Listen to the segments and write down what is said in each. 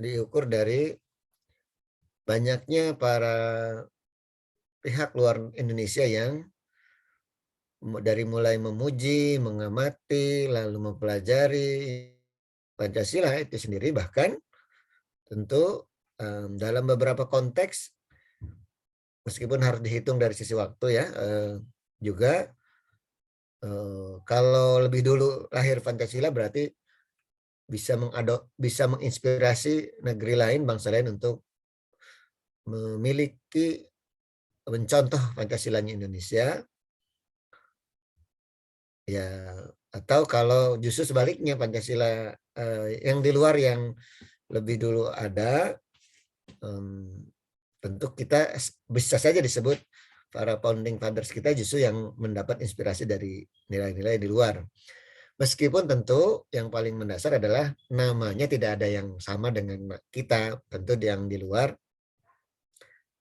diukur dari banyaknya para pihak luar Indonesia yang dari mulai memuji, mengamati, lalu mempelajari Pancasila itu sendiri, bahkan tentu dalam beberapa konteks, meskipun harus dihitung dari sisi waktu ya, juga kalau lebih dulu lahir Pancasila berarti bisa menginspirasi negeri lain, bangsa lain untuk memiliki mencontoh Pancasilanya Indonesia. Ya, atau kalau justru sebaliknya Pancasila yang di luar yang lebih dulu ada, tentu kita bisa saja disebut para founding fathers kita justru yang mendapat inspirasi dari nilai-nilai di luar. Meskipun tentu yang paling mendasar adalah namanya tidak ada yang sama dengan kita, tentu yang di luar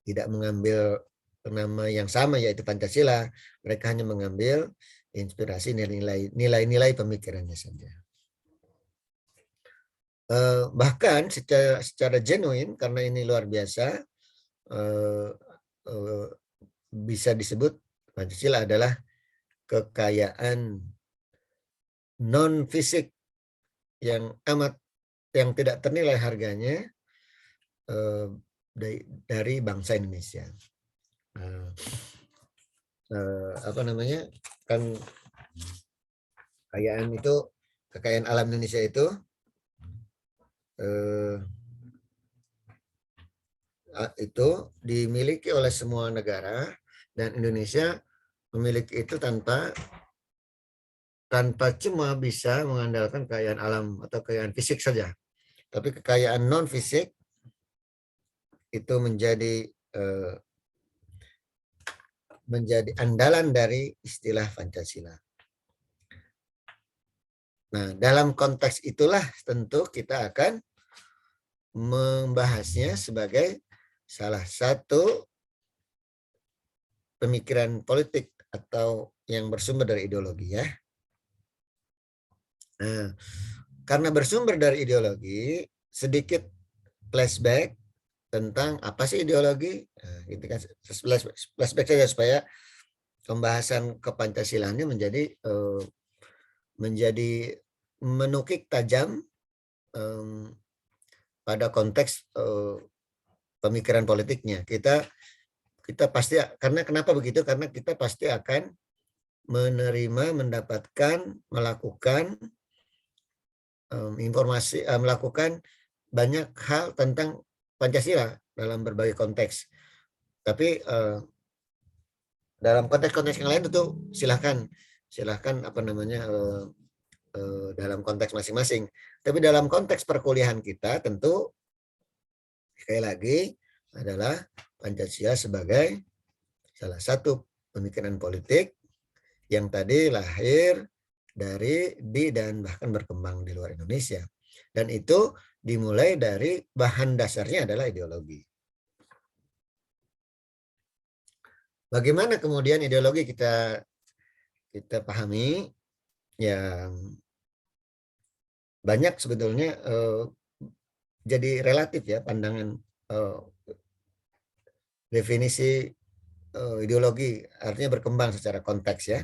tidak mengambil nama yang sama yaitu Pancasila, mereka hanya mengambil inspirasi nilai-nilai pemikirannya saja. Bahkan secara genuine, karena ini luar biasa, bisa disebut Pancasila adalah kekayaan non fisik yang tidak ternilai harganya dari bangsa Indonesia. Apa namanya, kan kekayaan alam Indonesia itu dimiliki oleh semua negara, dan Indonesia memiliki itu tanpa cuma bisa mengandalkan kekayaan alam atau kekayaan fisik saja, tapi kekayaan non fisik itu menjadi andalan dari istilah Pancasila. Nah, dalam konteks itulah tentu kita akan membahasnya sebagai salah satu pemikiran politik atau yang bersumber dari ideologi ya. Nah, karena bersumber dari ideologi, sedikit flashback tentang apa sih ideologi. Nah, gitu kan, flashback saja supaya pembahasan kepancasilaannya menjadi menukik tajam pada konteks pemikiran politiknya. Kita pasti, karena kenapa begitu? Karena kita pasti akan menerima, mendapatkan, melakukan informasi, melakukan banyak hal tentang Pancasila dalam berbagai konteks. Tapi dalam konteks-konteks yang lain tentu silahkan apa namanya dalam konteks masing-masing. Tapi dalam konteks perkuliahan kita tentu sekali lagi adalah Pancasila sebagai salah satu pemikiran politik yang tadi lahir di dan bahkan berkembang di luar Indonesia. Dan itu dimulai dari bahan dasarnya adalah ideologi. Bagaimana kemudian ideologi kita pahami? Yang banyak sebetulnya jadi relatif ya pandangan definisi ideologi, artinya berkembang secara konteks ya.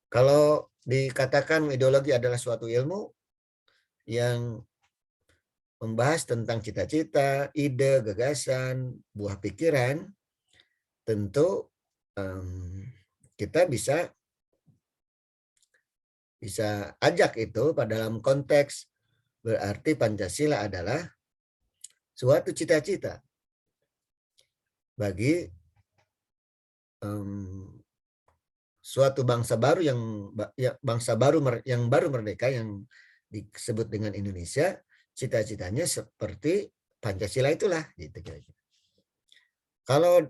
Kalau dikatakan ideologi adalah suatu ilmu yang membahas tentang cita-cita, ide, gagasan, buah pikiran, tentu kita bisa ajak itu pada dalam konteks berarti Pancasila adalah suatu cita-cita bagi suatu bangsa baru yang baru merdeka yang disebut dengan Indonesia. Cita-citanya seperti Pancasila itulah gitu kira-kira. Kalau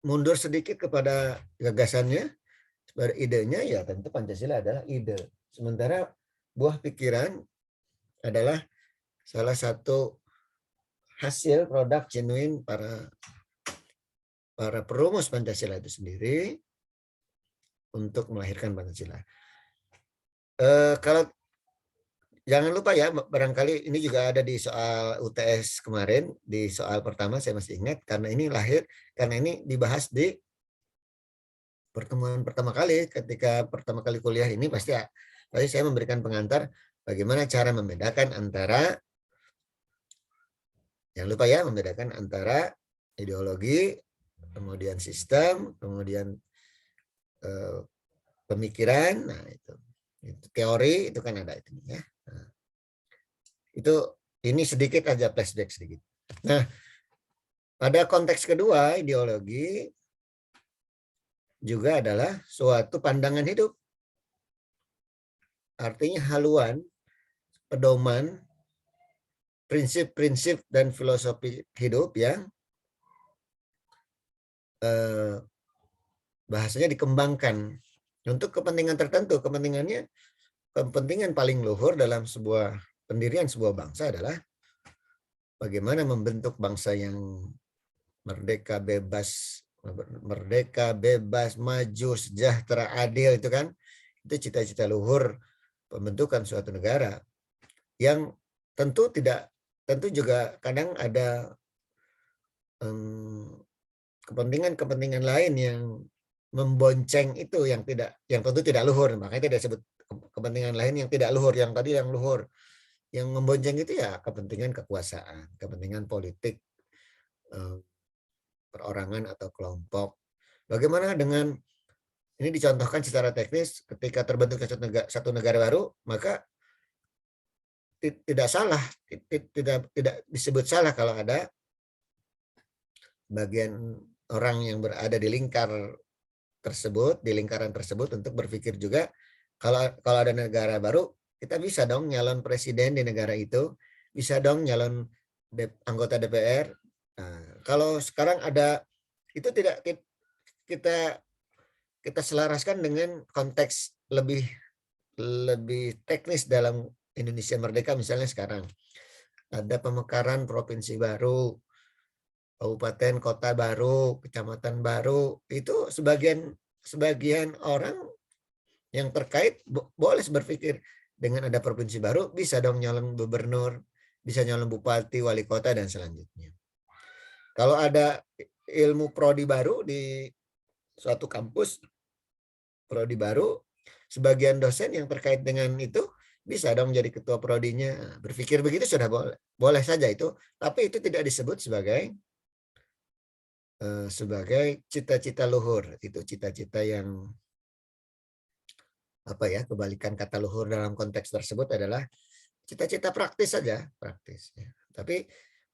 mundur sedikit kepada gagasannya, idenya ya tentu Pancasila adalah ide. Sementara buah pikiran adalah salah satu hasil produk genuine para perumus Pancasila itu sendiri untuk melahirkan Pancasila. Kalau Jangan lupa ya, barangkali ini juga ada di soal UTS kemarin, di soal pertama saya masih ingat, karena ini dibahas di pertemuan pertama kali, ketika pertama kali kuliah ini pasti saya memberikan pengantar bagaimana cara membedakan antara, jangan lupa ya, membedakan antara ideologi, kemudian sistem, kemudian pemikiran, nah itu teori itu kan ada itu ya. Nah, itu ini sedikit aja flashback sedikit. Nah, pada konteks kedua, ideologi juga adalah suatu pandangan hidup. Artinya haluan, pedoman, prinsip-prinsip dan filosofi hidup yang bahasanya dikembangkan untuk kepentingan tertentu. Kepentingan paling luhur dalam sebuah pendirian sebuah bangsa adalah bagaimana membentuk bangsa yang merdeka, bebas, maju, sejahtera, adil, itu kan. Itu cita-cita luhur pembentukan suatu negara yang tentu juga kadang ada kepentingan-kepentingan lain yang membonceng itu yang tentu tidak luhur, makanya tidak disebut kepentingan lain yang tidak luhur, yang tadi yang luhur. Yang membonceng itu ya kepentingan kekuasaan, kepentingan politik, perorangan atau kelompok. Bagaimana dengan ini dicontohkan secara teknis ketika terbentuk satu negara baru, maka tidak salah, tidak disebut salah kalau ada bagian orang yang berada di lingkaran tersebut untuk berpikir juga kalau ada negara baru, kita bisa dong nyalon presiden di negara itu, bisa dong nyalon anggota DPR. Nah, kalau sekarang ada itu tidak kita selaraskan dengan konteks lebih teknis dalam Indonesia Merdeka, misalnya sekarang ada pemekaran provinsi baru, kabupaten kota baru, kecamatan baru, itu sebagian orang yang terkait boleh berpikir dengan ada provinsi baru bisa dong nyalon gubernur, bisa nyalon bupati, wali kota dan selanjutnya. Kalau ada ilmu prodi baru di suatu kampus, prodi baru, sebagian dosen yang terkait dengan itu bisa dong jadi ketua prodinya. Berpikir begitu sudah boleh saja itu, tapi itu tidak disebut sebagai cita-cita luhur. Itu cita-cita yang kebalikan kata luhur dalam konteks tersebut adalah cita-cita praktis saja, praktis ya.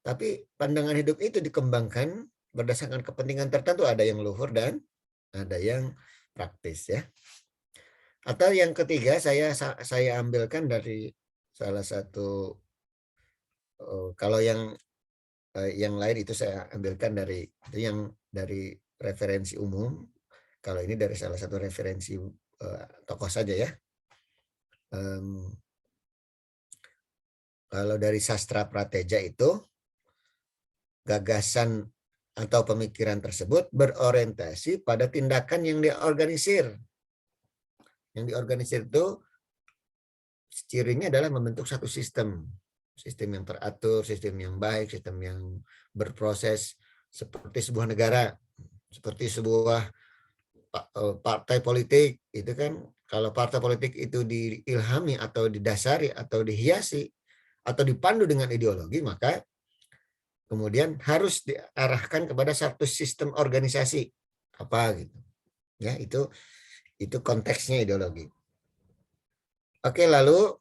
Tapi pandangan hidup itu dikembangkan berdasarkan kepentingan tertentu, ada yang luhur dan ada yang praktis ya. Atau yang ketiga saya ambilkan dari salah satu, kalau yang lain itu saya ambilkan dari referensi umum. Kalau ini dari salah satu referensi tokoh saja ya. Kalau dari sastra Prateja itu gagasan atau pemikiran tersebut berorientasi pada tindakan yang diorganisir. Yang diorganisir itu cirinya adalah membentuk satu sistem yang teratur, sistem yang baik, sistem yang berproses seperti sebuah negara, seperti sebuah partai politik. Itu kan kalau partai politik itu diilhami atau didasari atau dihiasi atau dipandu dengan ideologi, maka kemudian harus diarahkan kepada satu sistem organisasi apa gitu ya. Itu konteksnya ideologi. Oke, lalu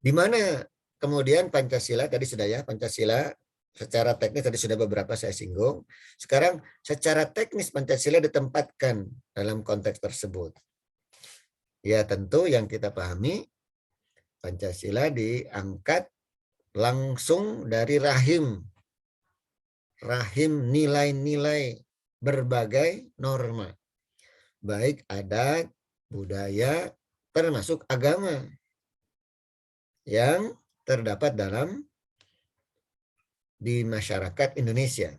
di mana kemudian Pancasila tadi sudah ya, Pancasila secara teknis tadi sudah beberapa saya singgung. Sekarang secara teknis Pancasila ditempatkan dalam konteks tersebut. Ya tentu yang kita pahami Pancasila diangkat langsung dari rahim nilai-nilai berbagai norma, baik adat, budaya, termasuk agama yang terdapat di masyarakat Indonesia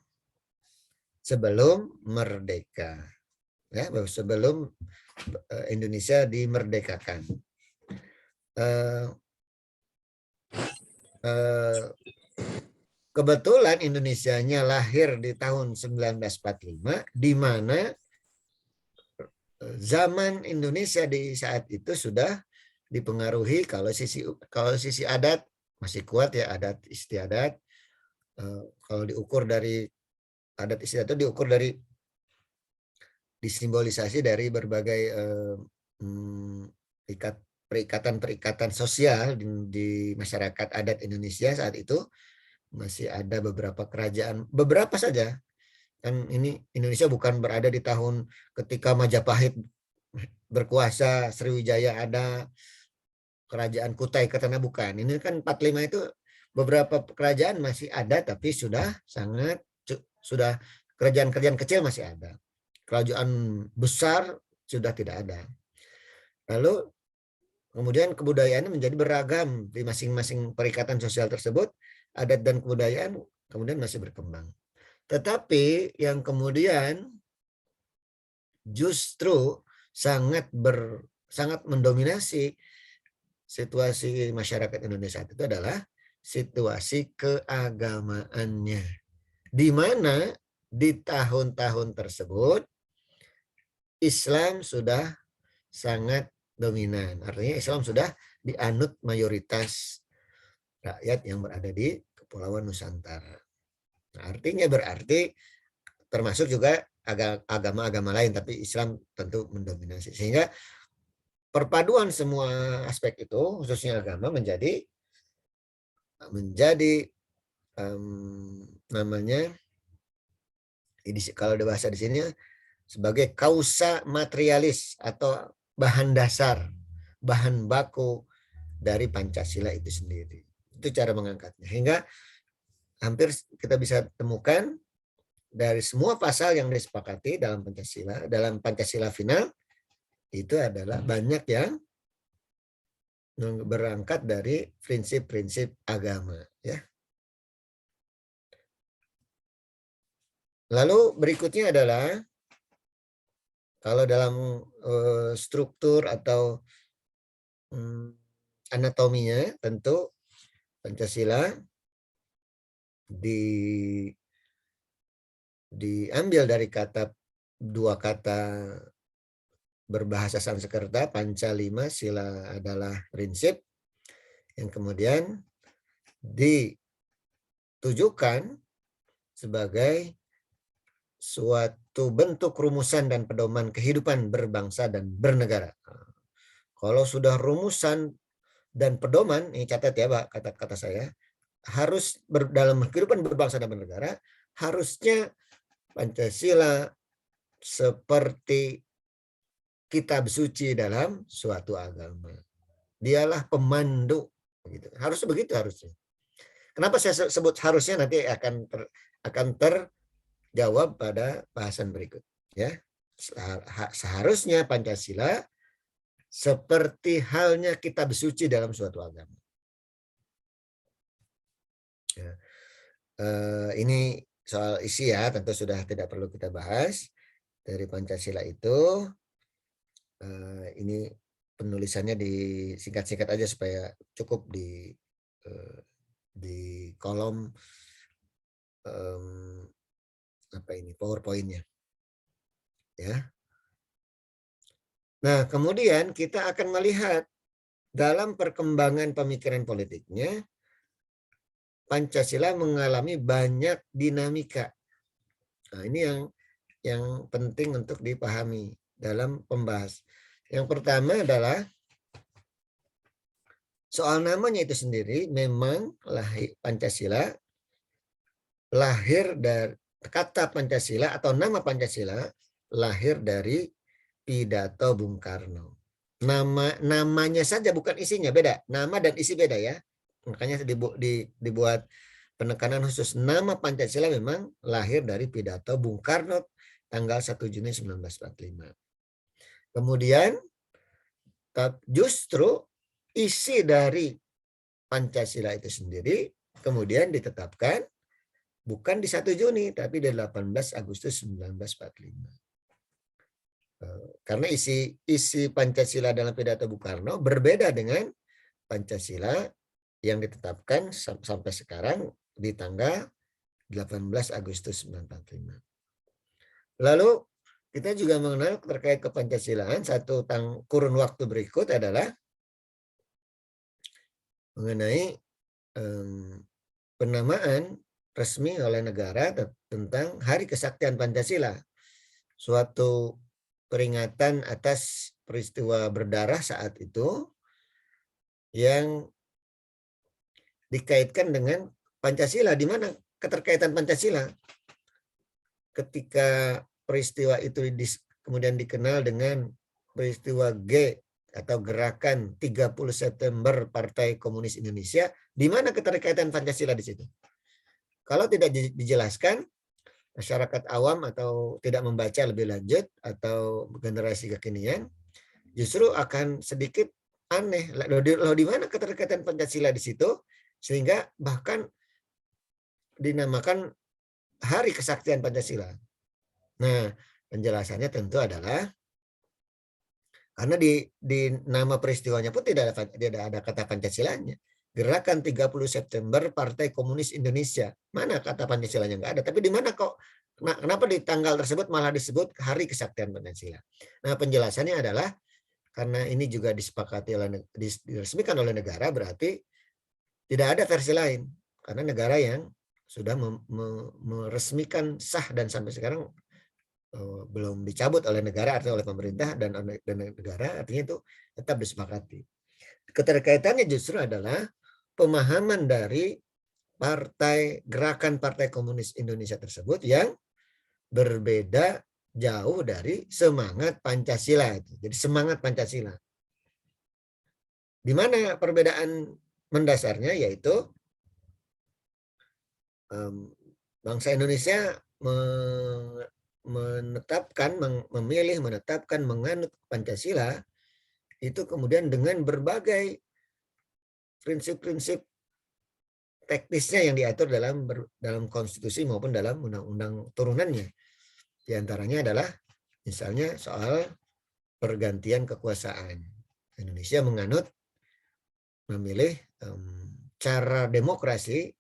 sebelum merdeka, ya, sebelum Indonesia dimerdekakan. Eh, eh, Kebetulan Indonesianya lahir di tahun 1945, di mana zaman Indonesia di saat itu sudah dipengaruhi, kalau sisi adat masih kuat ya, adat istiadat. Kalau diukur dari adat istiadat itu diukur dari disimbolisasi dari berbagai perikatan-perikatan sosial di masyarakat adat Indonesia saat itu. Masih ada beberapa kerajaan, beberapa saja. Kan ini Indonesia bukan berada di tahun ketika Majapahit berkuasa, Sriwijaya ada, kerajaan Kutai Ketana, bukan. Ini kan 45 itu beberapa kerajaan masih ada, tapi sudah sudah kerajaan-kerajaan kecil masih ada. Kerajaan besar sudah tidak ada. Lalu kemudian kebudayaannya menjadi beragam di masing-masing perikatan sosial tersebut, adat dan kebudayaan kemudian masih berkembang. Tetapi yang kemudian justru sangat mendominasi situasi masyarakat Indonesia itu adalah situasi keagamaannya, di mana di tahun-tahun tersebut Islam sudah sangat dominan. Artinya Islam sudah dianut mayoritas rakyat yang berada di Kepulauan Nusantara. Nah, artinya berarti termasuk juga agama-agama lain, tapi Islam tentu mendominasi. Sehingga perpaduan semua aspek itu, khususnya agama, menjadi namanya, kalau bahasa di sini sebagai kausa materialis atau bahan dasar, bahan baku dari Pancasila itu sendiri. Itu cara mengangkatnya. Hingga hampir kita bisa temukan dari semua pasal yang disepakati dalam Pancasila final, itu adalah banyak yang berangkat dari prinsip-prinsip agama, ya. Lalu berikutnya adalah kalau dalam struktur atau anatominya, tentu Pancasila diambil dari dua kata berbahasa Sanskerta, panca lima, sila adalah prinsip, yang kemudian ditujukan sebagai suatu bentuk rumusan dan pedoman kehidupan berbangsa dan bernegara. Kalau sudah rumusan dan pedoman, ini catat ya Pak, kata-kata saya, harus dalam kehidupan berbangsa dan bernegara, harusnya Pancasila seperti kitab suci dalam suatu agama. Dialah pemandu, begitu. Harus begitu harusnya. Kenapa saya sebut harusnya, nanti akan terjawab pada bahasan berikut, ya. Seharusnya Pancasila seperti halnya kitab suci dalam suatu agama. Ya. Ini soal isi ya, tentu sudah tidak perlu kita bahas. Dari Pancasila itu, ini penulisannya disingkat-singkat aja supaya cukup di kolom PowerPoint-nya, ya. Nah, kemudian kita akan melihat dalam perkembangan pemikiran politiknya, Pancasila mengalami banyak dinamika. Nah, ini yang penting untuk dipahami dalam pembahas. Yang pertama adalah soal namanya itu sendiri. Memang Pancasila lahir dari kata Pancasila atau nama Pancasila lahir dari pidato Bung Karno. Namanya saja, bukan isinya, beda. Nama dan isi beda ya. Makanya dibuat penekanan khusus. Nama Pancasila memang lahir dari pidato Bung Karno tanggal 1 Juni 1945. Kemudian justru isi dari Pancasila itu sendiri kemudian ditetapkan bukan di 1 Juni tapi di 18 Agustus 1945. Karena isi Pancasila dalam pidato Bung Karno berbeda dengan Pancasila yang ditetapkan sampai sekarang di tanggal 18 Agustus 1945. Lalu kita juga mengenal terkait kepancasilaan satu kurun waktu berikut adalah mengenai penamaan resmi oleh negara tentang Hari Kesaktian Pancasila, suatu peringatan atas peristiwa berdarah saat itu yang dikaitkan dengan Pancasila. Di mana keterkaitan Pancasila? Ketika peristiwa itu kemudian dikenal dengan peristiwa G atau Gerakan 30 September Partai Komunis Indonesia, di mana keterkaitan Pancasila di situ? Kalau tidak dijelaskan, masyarakat awam atau tidak membaca lebih lanjut atau generasi kekinian justru akan sedikit aneh. Loh, di mana keterkaitan Pancasila di situ sehingga bahkan dinamakan Hari Kesaktian Pancasila. Nah, penjelasannya tentu adalah karena di nama peristiwanya pun tidak ada kata Pancasilanya. Gerakan 30 September Partai Komunis Indonesia. Mana kata Pancasilanya? Nggak ada. Tapi di mana kok? Kenapa di tanggal tersebut malah disebut Hari Kesaktian Pancasila? Nah, penjelasannya adalah karena ini juga disepakati diresmikan oleh negara, berarti tidak ada versi lain. Karena negara yang sudah meresmikan sah dan sampai sekarang belum dicabut oleh negara atau oleh pemerintah dan negara, artinya itu tetap disepakati. Keterkaitannya justru adalah pemahaman dari Gerakan Partai Komunis Indonesia tersebut yang berbeda jauh dari semangat Pancasila itu. Jadi semangat Pancasila. Di mana perbedaan mendasarnya, yaitu bangsa Indonesia menetapkan menganut Pancasila itu kemudian dengan berbagai prinsip-prinsip teknisnya yang diatur dalam konstitusi maupun dalam undang-undang turunannya. Di antaranya adalah misalnya soal pergantian kekuasaan. Indonesia memilih cara demokrasi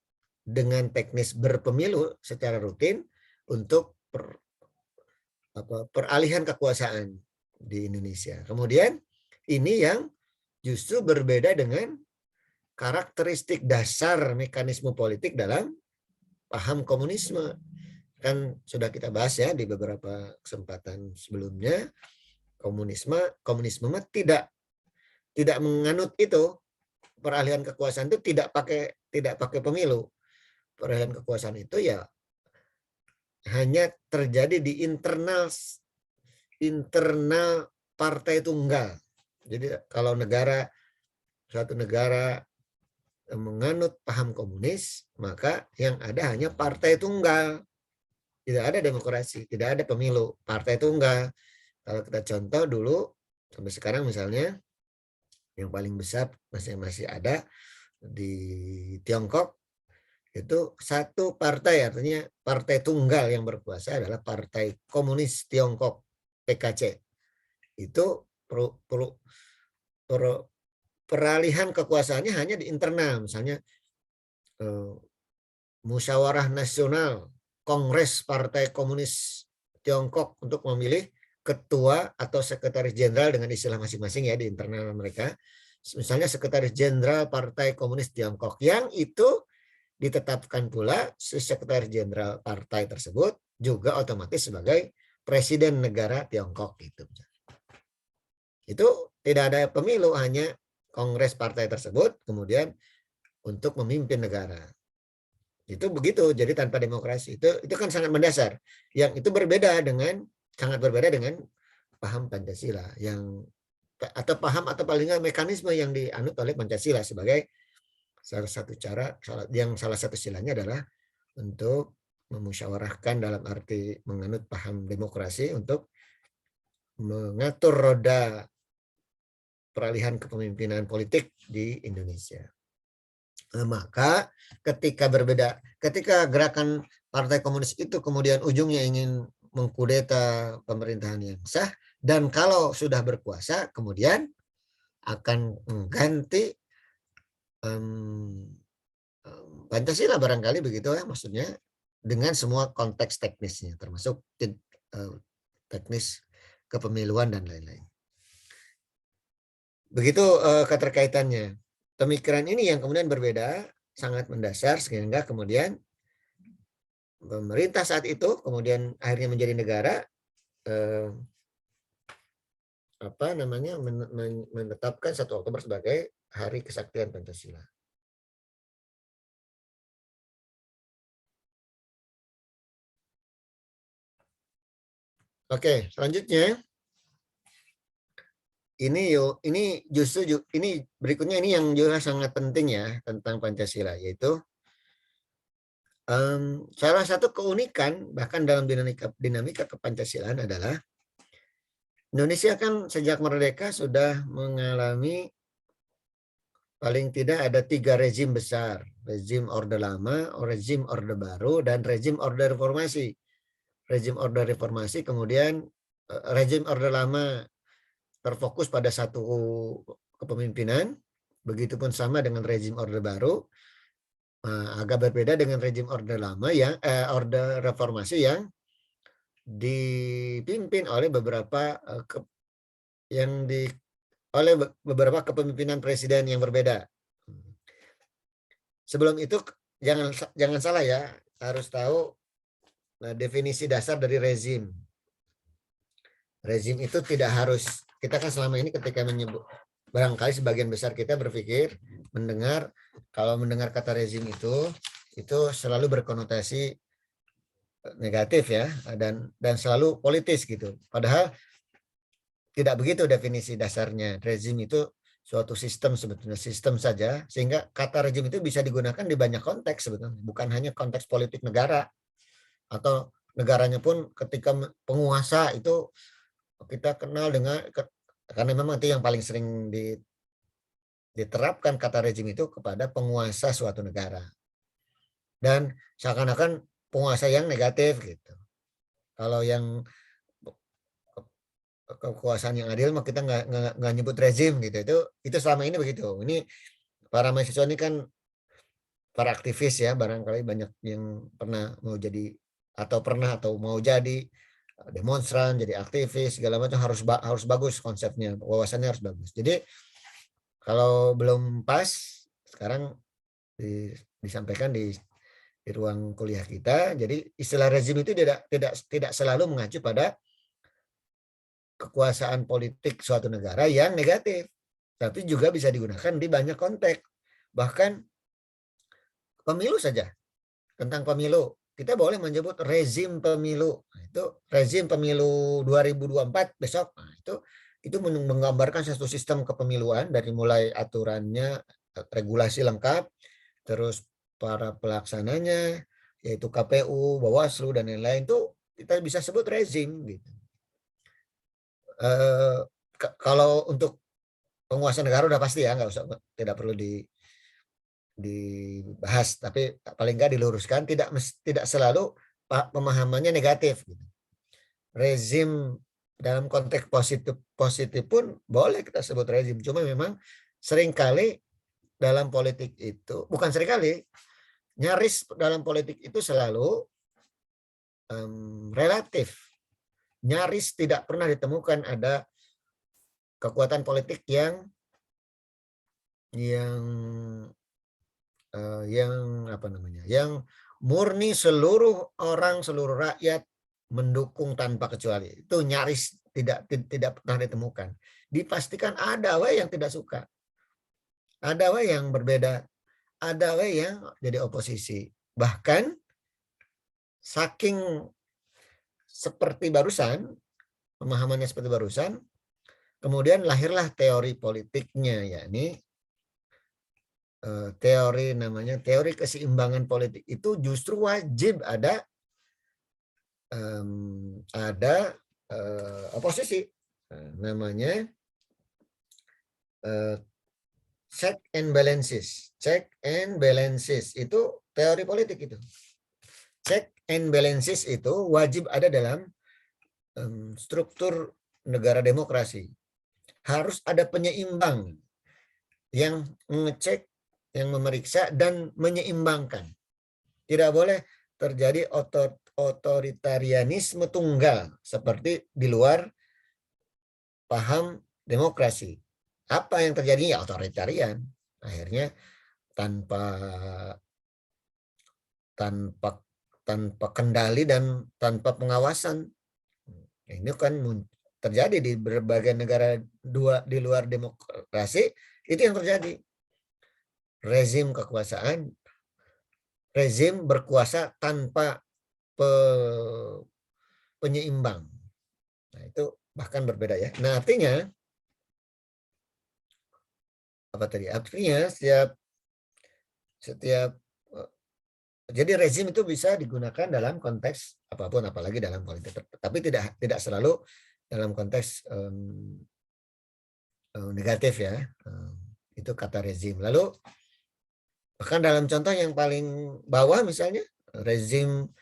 dengan teknis berpemilu secara rutin untuk peralihan kekuasaan di Indonesia. Kemudian ini yang justru berbeda dengan karakteristik dasar mekanisme politik dalam paham komunisme. Kan sudah kita bahas ya di beberapa kesempatan sebelumnya, komunisme tidak menganut itu, peralihan kekuasaan itu tidak pakai pemilu. Peralihan kekuasaan itu ya hanya terjadi di internal partai tunggal. Jadi kalau suatu negara menganut paham komunis, maka yang ada hanya partai tunggal. Tidak ada demokrasi, tidak ada pemilu, partai tunggal. Kalau kita contoh dulu sampai sekarang misalnya yang paling besar masih ada di Tiongkok, itu satu partai, artinya partai tunggal yang berkuasa adalah Partai Komunis Tiongkok, PKC. Itu peralihan kekuasaannya hanya di internal, misalnya musyawarah nasional, Kongres Partai Komunis Tiongkok untuk memilih ketua atau sekretaris jenderal dengan istilah masing-masing ya di internal mereka. Misalnya sekretaris jenderal Partai Komunis Tiongkok, yang itu ditetapkan pula sekretaris jenderal partai tersebut juga otomatis sebagai presiden negara Tiongkok gitu. Itu tidak ada pemilu, hanya kongres partai tersebut kemudian untuk memimpin negara. Itu begitu, jadi tanpa demokrasi. Itu kan sangat mendasar. Yang itu sangat berbeda dengan paham Pancasila atau paham atau paling nggak mekanisme yang dianut oleh Pancasila sebagai salah satu silanya adalah untuk memusyawarahkan dalam arti menganut paham demokrasi untuk mengatur roda peralihan kepemimpinan politik di Indonesia. Maka ketika gerakan Partai Komunis itu kemudian ujungnya ingin mengkudeta pemerintahan yang sah, dan kalau sudah berkuasa kemudian akan mengganti Pancasila barangkali begitu ya, maksudnya dengan semua konteks teknisnya, termasuk teknis kepemiluan dan lain-lain. Begitu keterkaitannya. Pemikiran ini yang kemudian berbeda, sangat mendasar, sehingga kemudian pemerintah saat itu kemudian akhirnya menjadi negara menetapkan 1 Oktober sebagai Hari Kesaktian Pancasila. Oke, selanjutnya ini justru ini berikutnya ini yang juga sangat penting ya tentang Pancasila, yaitu salah satu keunikan bahkan dalam dinamika kepancasilaan adalah Indonesia kan sejak merdeka sudah mengalami paling tidak ada 3 rezim besar, rezim Orde Lama, rezim Orde Baru, dan rezim Orde Reformasi. Rezim Orde Reformasi kemudian rezim Orde Lama terfokus pada satu kepemimpinan, begitupun sama dengan rezim Orde Baru, agak berbeda dengan rezim Orde Lama yang Orde Reformasi yang dipimpin oleh beberapa beberapa kepemimpinan presiden yang berbeda. Sebelum itu jangan salah ya, harus tahu definisi dasar dari rezim. Rezim itu tidak harus, kita kan selama ini ketika menyebut, barangkali sebagian besar kita berpikir, kalau mendengar kata rezim itu selalu berkonotasi negatif ya, dan selalu politis gitu. Padahal tidak begitu definisi dasarnya. Rezim itu suatu sistem, sebetulnya sistem saja, sehingga kata rezim itu bisa digunakan di banyak konteks sebetulnya, bukan hanya konteks politik negara, atau negaranya pun ketika penguasa itu kita kenal dengan, karena memang itu yang paling sering diterapkan kata rezim itu kepada penguasa suatu negara, dan seakan-akan penguasa yang negatif gitu. Kalau yang kekuasaan yang adil mah kita nggak nyebut rezim gitu. Itu selama ini begitu. Ini para mahasiswa ini kan para aktivis ya, barangkali banyak yang pernah atau mau jadi demonstran, jadi aktivis segala macam, harus bagus konsepnya, wawasannya harus bagus. Jadi kalau belum pas, sekarang disampaikan di ruang kuliah kita. Jadi istilah rezim itu tidak selalu mengacu pada kekuasaan politik suatu negara yang negatif, tapi juga bisa digunakan di banyak konteks. Bahkan pemilu saja, tentang pemilu kita boleh menyebut rezim pemilu. Nah, itu rezim pemilu 2024 besok. Nah, itu menggambarkan satu sistem kepemiluan dari mulai aturannya, regulasi lengkap, terus para pelaksananya yaitu KPU, Bawaslu dan lain-lain, itu kita bisa sebut rezim gitu. Kalau untuk penguasa negara udah pasti ya, nggak usah, tidak perlu dibahas, tapi paling nggak diluruskan, tidak selalu pemahamannya negatif gitu. Rezim dalam konteks positif pun boleh kita sebut rezim, cuma memang seringkali dalam politik itu, bukan seringkali, nyaris dalam politik itu selalu relatif. Nyaris tidak pernah ditemukan ada kekuatan politik yang murni seluruh rakyat mendukung tanpa kecuali. Itu nyaris tidak pernah ditemukan. Dipastikan ada yang tidak suka, ada yang berbeda, ada yang jadi oposisi. Bahkan saking seperti barusan, pemahamannya seperti barusan, kemudian lahirlah teori politiknya, yakni teori keseimbangan politik. Itu justru wajib ada oposisi, namanya check and balances. Check and balances itu teori politik itu. Check and balances itu wajib ada dalam struktur negara demokrasi. Harus ada penyeimbang yang ngecek yang memeriksa dan menyeimbangkan. Tidak boleh terjadi otoritarianisme tunggal seperti di luar paham demokrasi. Apa yang terjadi? Ya otoritarian. Akhirnya tanpa tanpa tanpa kendali dan tanpa pengawasan. Ini kan terjadi di berbagai negara di luar demokrasi, itu yang terjadi. Rezim kekuasaan, rezim berkuasa tanpa penyeimbang. Nah, itu bahkan berbeda ya. Nah, artinya apa tadi? Artinya setiap jadi rezim itu bisa digunakan dalam konteks apapun, apalagi dalam politik. Tapi tidak selalu dalam konteks negatif ya. Itu kata rezim. Lalu bahkan dalam contoh yang paling bawah misalnya rezim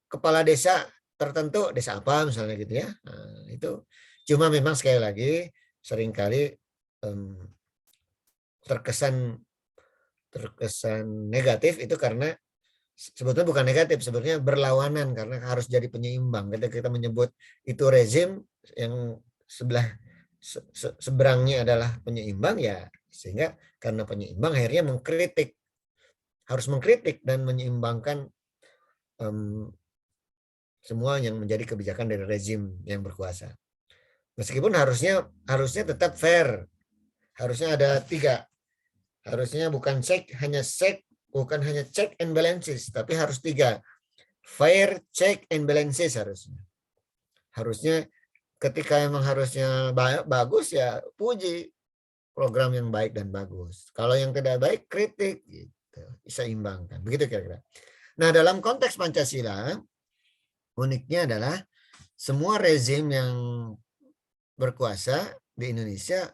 kepala desa tertentu, desa apa misalnya gitu ya. Nah, itu cuma memang sekali lagi seringkali terkesan negatif itu karena sebetulnya bukan negatif, sebetulnya berlawanan karena harus jadi penyeimbang. Ketika kita menyebut itu rezim yang seberangnya adalah penyeimbang ya, sehingga karena penyeimbang akhirnya harus mengkritik dan menyeimbangkan semua yang menjadi kebijakan dari rezim yang berkuasa. Meskipun harusnya tetap fair, harusnya ada 3. Harusnya bukan bukan hanya check and balances, tapi harus 3. Fair, check and balances harusnya ketika emang harusnya bagus ya puji program yang baik dan bagus. Kalau yang tidak baik kritik gitu. Seimbangkan. Begitu kira-kira. Nah, dalam konteks Pancasila uniknya adalah semua rezim yang berkuasa di Indonesia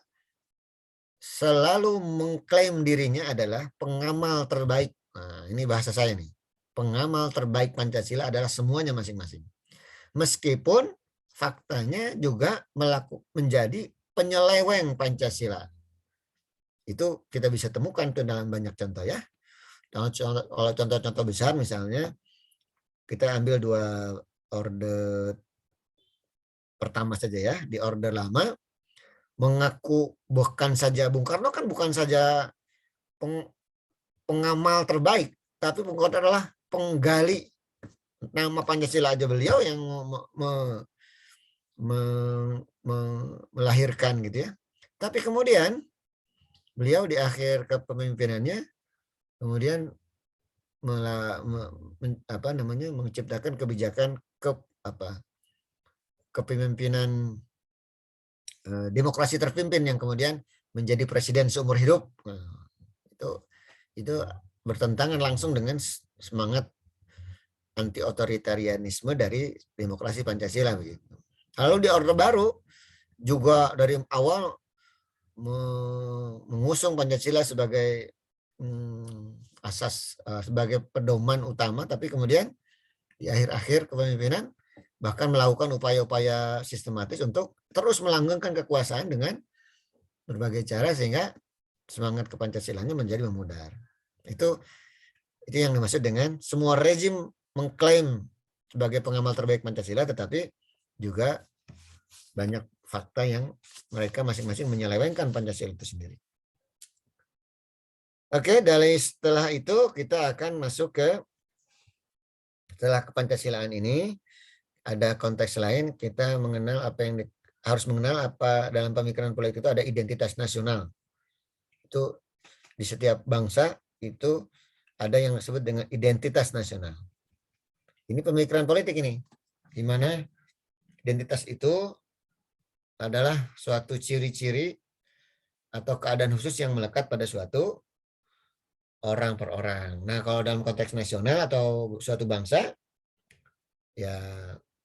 selalu mengklaim dirinya adalah pengamal terbaik. Nah, ini bahasa saya nih. Pengamal terbaik Pancasila adalah semuanya masing-masing. Meskipun faktanya juga menjadi penyeleweng Pancasila. Itu kita bisa temukan tuh dalam banyak contoh ya. Kalau contoh-contoh besar misalnya kita ambil 2 orde pertama saja ya. Di orde lama mengaku bukan saja Bung Karno kan bukan saja pengamal terbaik, tapi Bung Karno adalah penggali nama Pancasila aja beliau yang melahirkan gitu ya. Tapi kemudian beliau di akhir kepemimpinannya kemudian menciptakan kebijakan kepemimpinan demokrasi terpimpin yang kemudian menjadi presiden seumur hidup. Nah, itu bertentangan langsung dengan semangat anti otoritarianisme dari demokrasi Pancasila begitu. Lalu di Orde Baru juga dari awal mengusung Pancasila sebagai asas, sebagai pedoman utama, tapi kemudian di akhir-akhir kepemimpinan bahkan melakukan upaya-upaya sistematis untuk terus melanggengkan kekuasaan dengan berbagai cara sehingga semangat kepancasilanya menjadi memudar. Itu yang dimaksud dengan semua rezim mengklaim sebagai pengamal terbaik Pancasila, tetapi juga banyak fakta yang mereka masing-masing menyelewengkan Pancasila itu sendiri. Oke, dari setelah itu kita akan masuk ke setelah kepancasilaan ini ada konteks lain, kita mengenal harus mengenal apa dalam pemikiran politik itu ada identitas nasional. Itu di setiap bangsa itu ada yang disebut dengan identitas nasional. Ini pemikiran politik ini, di mana identitas itu adalah suatu ciri-ciri atau keadaan khusus yang melekat pada suatu orang per orang. Nah, kalau dalam konteks nasional atau suatu bangsa, ya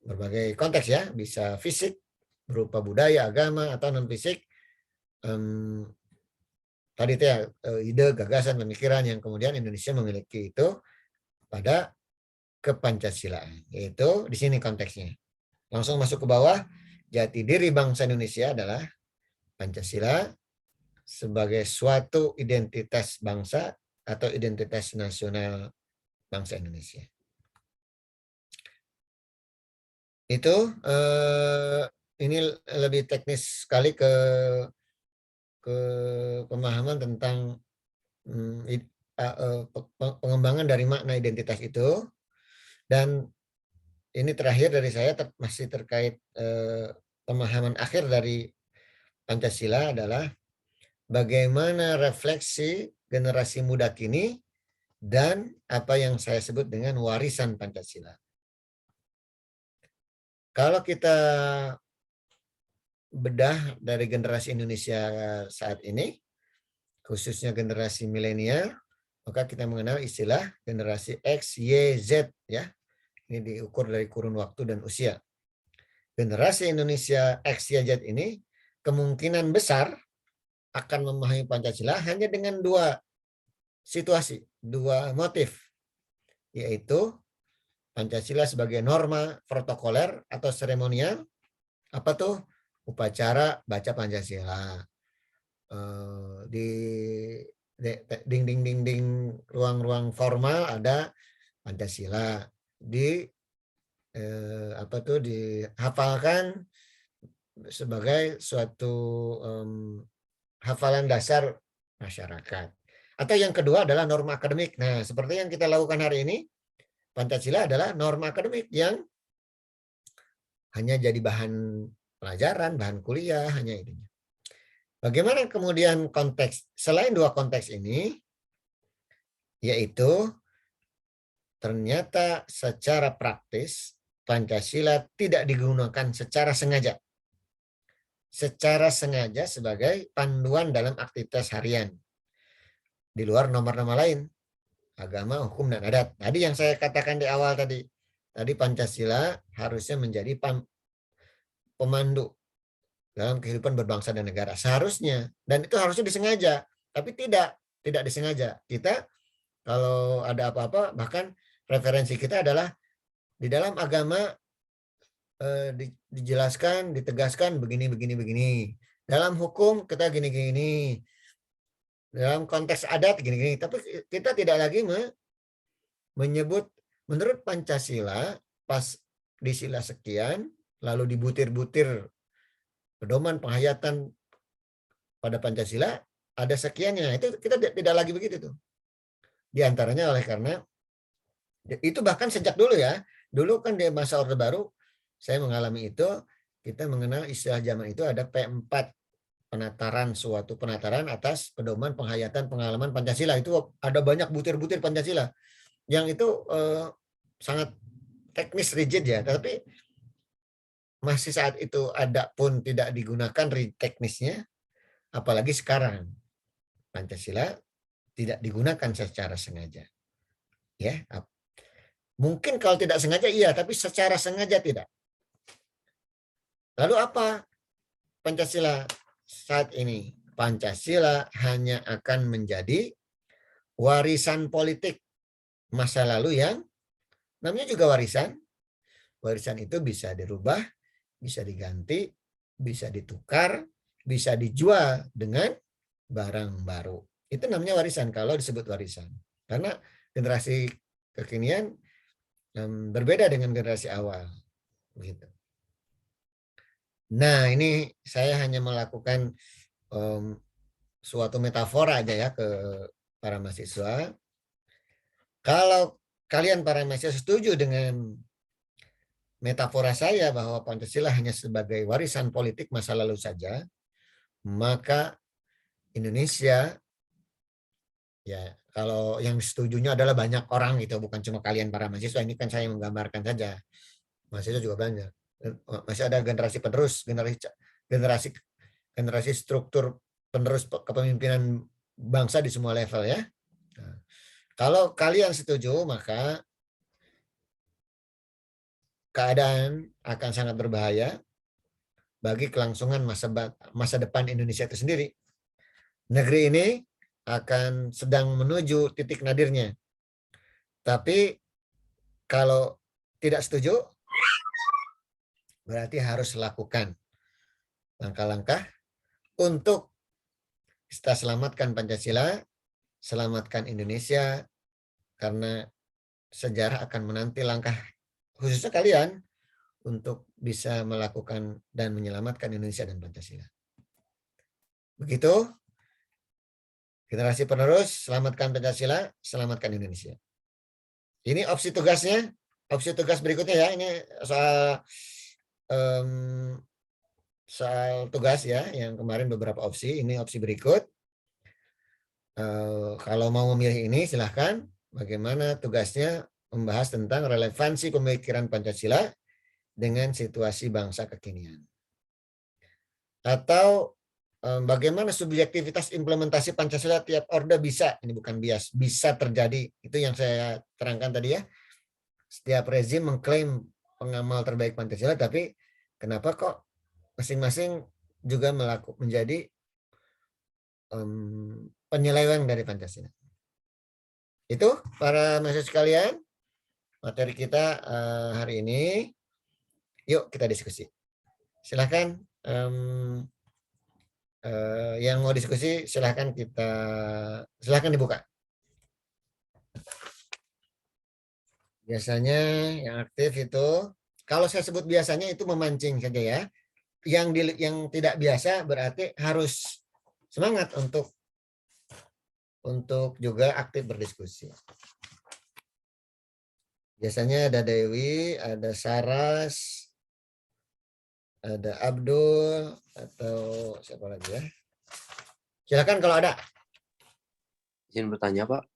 berbagai konteks ya, bisa fisik berupa budaya, agama, atau non fisik. Tadi itu ya ide, gagasan, pemikiran yang kemudian Indonesia memiliki itu pada kepancasilaan. Yaitu di sini konteksnya. Langsung masuk ke bawah, jati diri bangsa Indonesia adalah Pancasila, sebagai suatu identitas bangsa atau identitas nasional bangsa Indonesia. Itu ini lebih teknis sekali ke pemahaman tentang pengembangan dari makna identitas itu. Dan ini terakhir dari saya masih terkait pemahaman akhir dari Pancasila adalah bagaimana refleksi generasi muda kini dan apa yang saya sebut dengan warisan Pancasila. Kalau kita bedah dari generasi Indonesia saat ini, khususnya generasi milenial, maka kita mengenal istilah generasi X, Y, Z ya. Ini diukur dari kurun waktu dan usia. Generasi Indonesia X, Y, Z ini kemungkinan besar akan memahami Pancasila hanya dengan dua situasi, dua motif, yaitu Pancasila sebagai norma protokoler atau seremonial. Apa tuh? Upacara baca Pancasila. Di dinding ruang-ruang formal ada Pancasila. Di apa tuh dihafalkan sebagai suatu hafalan dasar masyarakat. Atau yang kedua adalah norma akademik. Nah, seperti yang kita lakukan hari ini, Pancasila adalah norma akademik yang hanya jadi bahan pelajaran, bahan kuliah, hanya itu. Bagaimana kemudian konteks, selain dua konteks ini, yaitu ternyata secara praktis Pancasila tidak digunakan secara sengaja. Secara sengaja sebagai panduan dalam aktivitas harian. Di luar nomor-nomor lain. Agama, hukum, dan adat. Tadi yang saya katakan di awal tadi. Tadi Pancasila harusnya menjadi pemandu dalam kehidupan berbangsa dan negara. Seharusnya. Dan itu harusnya disengaja. Tapi tidak disengaja. Kita kalau ada apa-apa, bahkan referensi kita adalah di dalam agama dijelaskan, ditegaskan begini. Dalam hukum kita gini. Dalam konteks adat gini. Tapi kita tidak lagi menyebut menurut Pancasila pas di sila sekian, lalu dibutir-butir pedoman penghayatan pada Pancasila ada sekiannya. Itu kita tidak lagi begitu tuh. Di antaranya oleh karena itu bahkan sejak dulu ya. Dulu kan di masa Orde Baru saya mengalami itu, kita mengenal istilah zaman itu ada P4, suatu penataran atas pedoman penghayatan pengalaman Pancasila. Itu ada banyak butir-butir Pancasila. Yang itu sangat teknis rigid ya, tapi masih saat itu ada pun tidak digunakan teknisnya, apalagi sekarang Pancasila tidak digunakan secara sengaja. Ya, mungkin kalau tidak sengaja iya, tapi secara sengaja tidak. Lalu apa Pancasila saat ini? Pancasila hanya akan menjadi warisan politik masa lalu yang namanya juga warisan. Warisan itu bisa dirubah, bisa diganti, bisa ditukar, bisa dijual dengan barang baru. Itu namanya warisan kalau disebut warisan. Karena generasi kekinian berbeda dengan generasi awal. Begitu. Nah, ini saya hanya melakukan suatu metafora aja ya ke para mahasiswa. Kalau kalian para mahasiswa setuju dengan metafora saya bahwa Pancasila hanya sebagai warisan politik masa lalu saja, maka Indonesia, ya kalau yang setujunya adalah banyak orang gitu, bukan cuma kalian para mahasiswa, ini kan saya menggambarkan saja. Mahasiswa juga banyak. Masih ada generasi penerus, generasi struktur penerus kepemimpinan bangsa di semua level ya. Nah, kalau kalian setuju, maka keadaan akan sangat berbahaya bagi kelangsungan masa depan Indonesia itu sendiri. Negeri ini akan sedang menuju titik nadirnya. Tapi kalau tidak setuju, berarti harus lakukan langkah-langkah untuk Kita selamatkan Pancasila, selamatkan Indonesia, karena sejarah akan menanti langkah khususnya kalian untuk bisa melakukan dan menyelamatkan Indonesia dan Pancasila. Begitu, generasi penerus, selamatkan Pancasila, selamatkan Indonesia. Ini opsi tugasnya, opsi tugas berikutnya ya, ini soal tugas ya, yang kemarin beberapa opsi, ini opsi berikut. Kalau mau memilih ini silahkan, bagaimana tugasnya membahas tentang relevansi pemikiran Pancasila dengan situasi bangsa kekinian. Atau bagaimana subjektivitas implementasi Pancasila tiap orde bisa, ini bukan bias, bisa terjadi. Itu yang saya terangkan tadi ya. Setiap rezim mengklaim pengamal terbaik Pancasila, tapi kenapa kok masing-masing juga menjadi penyeleweng dari Pancasila. Itu para mahasiswa sekalian, materi kita hari ini. Yuk kita diskusi. Silahkan yang mau diskusi silahkan dibuka. Biasanya yang aktif itu, kalau saya sebut biasanya itu memancing saja ya. Yang tidak biasa berarti harus semangat untuk juga aktif berdiskusi. Biasanya ada Dewi, ada Saras, ada Abdul, atau siapa lagi ya? Silakan kalau ada. Izin bertanya, Pak.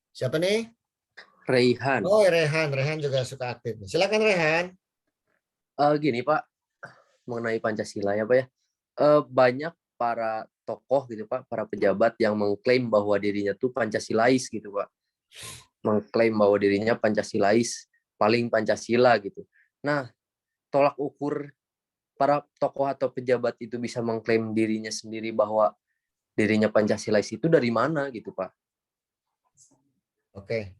Siapa nih? Raihan. Oh, Rehan juga suka aktif. Silakan Rehan. Gini, Pak, mengenai Pancasila ya, Pak ya. Banyak para tokoh gitu, Pak, para pejabat yang mengklaim bahwa dirinya tuh Pancasilais gitu, Pak. Mengklaim bahwa dirinya Pancasilais, paling Pancasila gitu. Nah, tolak ukur para tokoh atau pejabat itu bisa mengklaim dirinya sendiri bahwa dirinya Pancasilais itu dari mana gitu, Pak? Oke.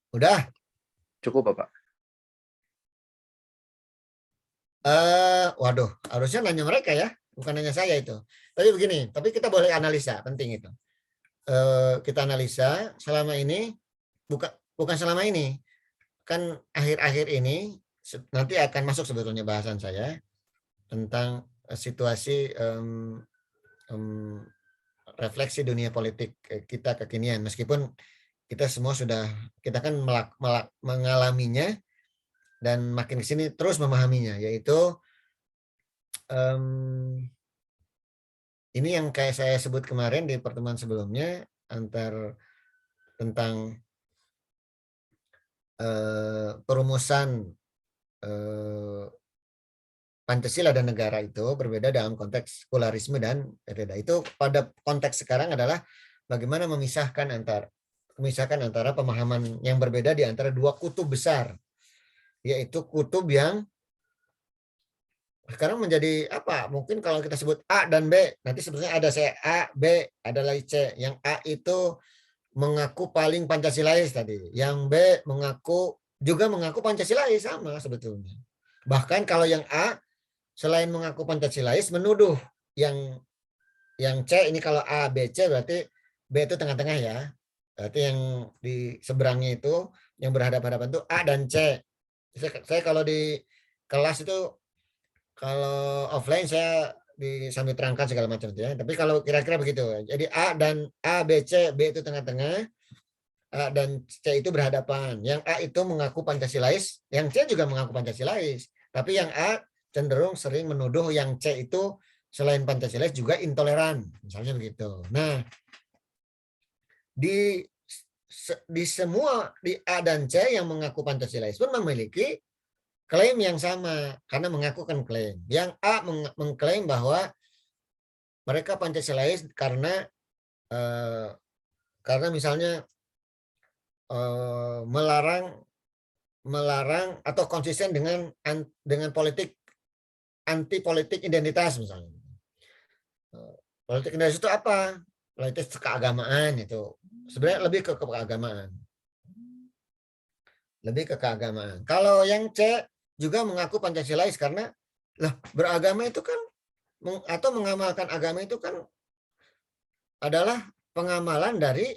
Udah? Cukup, Pak? Waduh, harusnya nanya mereka ya, bukan nanya saya itu. Tapi begini, tapi kita boleh analisa, penting itu. Kita analisa selama ini, bukan selama ini, kan akhir-akhir ini nanti akan masuk sebetulnya bahasan saya tentang situasi refleksi dunia politik kita kekinian. Meskipun kita kan mengalaminya dan makin kesini terus memahaminya, yaitu ini yang kayak saya sebut kemarin di pertemuan sebelumnya tentang perumusan Pancasila dan negara itu berbeda dalam konteks sekularisme dan berbeda. Itu pada konteks sekarang adalah bagaimana memisahkan antara pemahaman yang berbeda di antara dua kutub besar, yaitu kutub yang sekarang menjadi apa? Mungkin kalau kita sebut A dan B, nanti sebetulnya ada C, A, B, ada lagi C. Yang A itu mengaku paling Pancasilais tadi. Yang B juga mengaku Pancasilais sama sebetulnya. Bahkan kalau yang A selain mengaku Pancasilais menuduh yang C ini, kalau A, B, C berarti B itu tengah-tengah ya. Berarti yang di seberangnya itu yang berhadapan-hadapan itu A dan C. Saya kalau di kelas itu, kalau offline saya sambil terangkan segala macam ya. Tapi kalau kira-kira begitu. Jadi A, B, C, B itu tengah-tengah, A dan C itu berhadapan. Yang A itu mengaku Pancasilais, yang C juga mengaku Pancasilais. Tapi yang A cenderung sering menuduh yang C itu selain Pancasilais juga intoleran, misalnya begitu. Nah, di semua di A dan C yang mengaku Pancasilais pun memiliki klaim yang sama karena mengakukan klaim. Yang A mengklaim bahwa mereka Pancasilais karena misalnya melarang atau konsisten dengan anti politik identitas misalnya. Politik identitas itu apa? Politik keagamaan itu. Sebenarnya lebih ke keagamaan. Kalau yang C juga mengaku Pancasilais karena beragama itu kan atau mengamalkan agama itu kan adalah pengamalan dari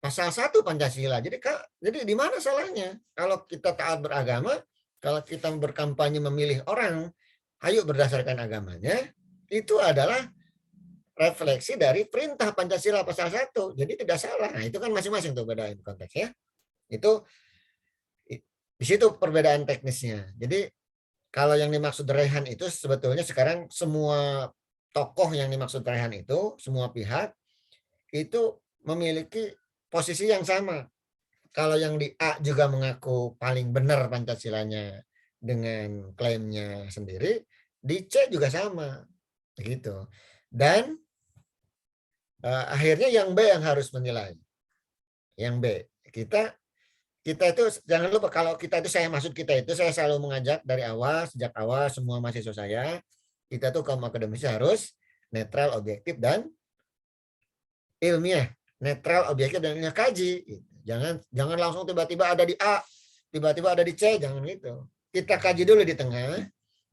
pasal 1 Pancasila. Jadi di mana salahnya? Kalau kita taat beragama, kalau kita berkampanye memilih orang, ayo berdasarkan agamanya, itu adalah refleksi dari perintah Pancasila pasal 1. Jadi tidak salah. Nah, itu kan masing-masing tuh bedain konteksnya. Itu di situ perbedaan teknisnya. Jadi kalau yang dimaksud rehan itu sebetulnya sekarang semua tokoh yang dimaksud rehan itu, semua pihak itu memiliki posisi yang sama. Kalau yang di A juga mengaku paling benar Pancasilanya dengan klaimnya sendiri, di C juga sama. Begitu. Dan akhirnya yang B yang harus menilai. Yang B. Kita itu jangan lupa kalau kita itu saya selalu mengajak dari awal, sejak awal semua mahasiswa saya, kita tuh kaum akademisi harus netral, objektif dan ilmiah. Netral, objektif dan ilmiah, kaji. Jangan langsung tiba-tiba ada di A, tiba-tiba ada di C, jangan gitu. Kita kaji dulu di tengah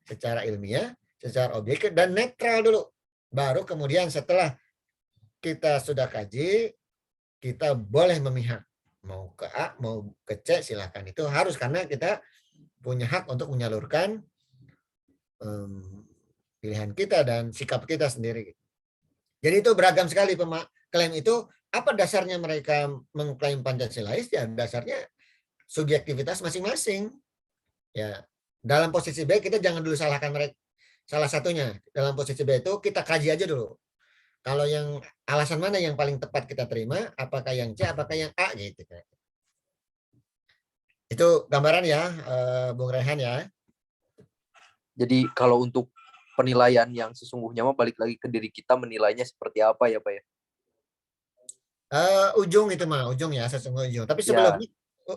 secara ilmiah, secara objektif dan netral dulu. Baru kemudian setelah kita sudah kaji, kita boleh memihak. Mau ke A, mau ke C, silahkan. Itu harus karena kita punya hak untuk menyalurkan pilihan kita dan sikap kita sendiri. Jadi itu beragam sekali klaim itu. Apa dasarnya mereka mengklaim Pancasilais? Ya dasarnya subjektivitas masing-masing. Ya, dalam posisi B kita jangan dulu salahkan mereka. Salah satunya dalam posisi B itu kita kaji aja dulu. Kalau yang alasan mana yang paling tepat kita terima, apakah yang C, apakah yang A gitu. Itu gambaran ya, Bung Rehan ya. Jadi kalau untuk penilaian yang sesungguhnya mah balik lagi ke diri kita menilainya seperti apa ya Pak ya? Ujung itu mah, ujung ya, sesungguhnya ujung. Tapi Ya,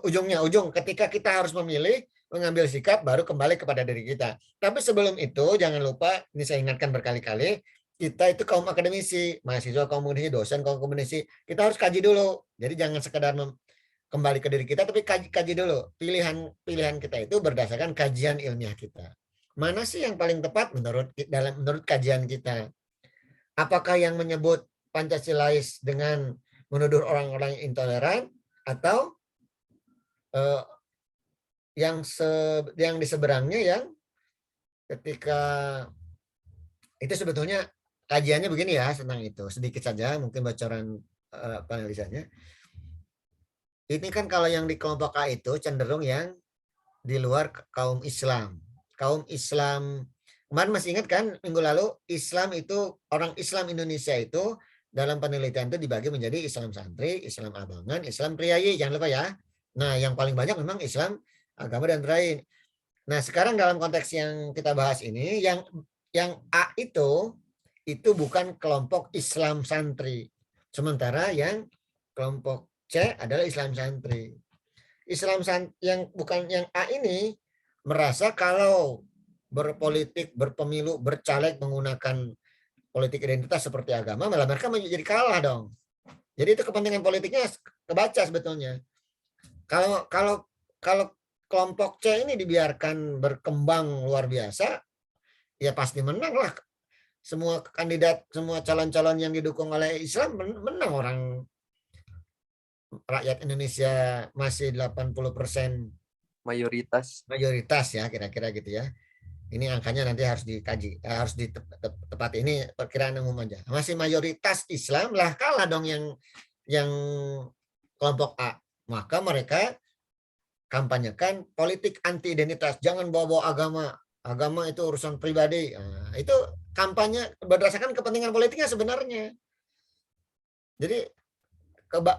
sebelumnya ujung ketika kita harus memilih, mengambil sikap baru kembali kepada diri kita. Tapi sebelum itu jangan lupa, ini saya ingatkan berkali-kali, kita itu kaum akademisi, mahasiswa kaum akademisi, dosen kaum akademisi, kita harus kaji dulu. Jadi jangan sekedar kembali ke diri kita, tapi kaji dulu. Pilihan kita itu berdasarkan kajian ilmiah kita. Mana sih yang paling tepat menurut kajian kita? Apakah yang menyebut Pancasilais dengan menuduh orang-orang yang intoleran atau yang di seberangnya yang ketika itu sebetulnya kajiannya begini ya tentang itu, sedikit saja mungkin bocoran penelitiannya. Ini kan kalau yang di kelompok A itu cenderung yang di luar kaum Islam. Kaum Islam, kemarin masih ingat kan minggu lalu, Islam itu, orang Islam Indonesia itu dalam penelitian itu dibagi menjadi Islam santri, Islam abangan, Islam priayi, jangan lupa ya. Nah yang paling banyak memang Islam agama dan priayi. Nah sekarang dalam konteks yang kita bahas ini, yang A itu bukan kelompok Islam santri. Sementara yang kelompok C adalah Islam santri. Yang bukan yang A ini merasa kalau berpolitik, berpemilu, bercaleg menggunakan politik identitas seperti agama, malah mereka menjadi kalah dong. Jadi itu kepentingan politiknya kebaca sebetulnya. Kalau kalau kalau kelompok C ini dibiarkan berkembang luar biasa, ya pasti menang lah. Semua kandidat, semua calon-calon yang didukung oleh Islam menang. Orang rakyat Indonesia masih 80% mayoritas. mayoritas ya, kira-kira gitu ya. Ini angkanya nanti harus dikaji, harus ditepati. Ini perkiraan umum aja. Masih mayoritas Islam lah, kalah dong yang kelompok A. Maka mereka kampanyekan politik anti identitas. Jangan bawa-bawa agama. Agama itu urusan pribadi. Nah, itu kampanye berdasarkan kepentingan politiknya sebenarnya. Jadi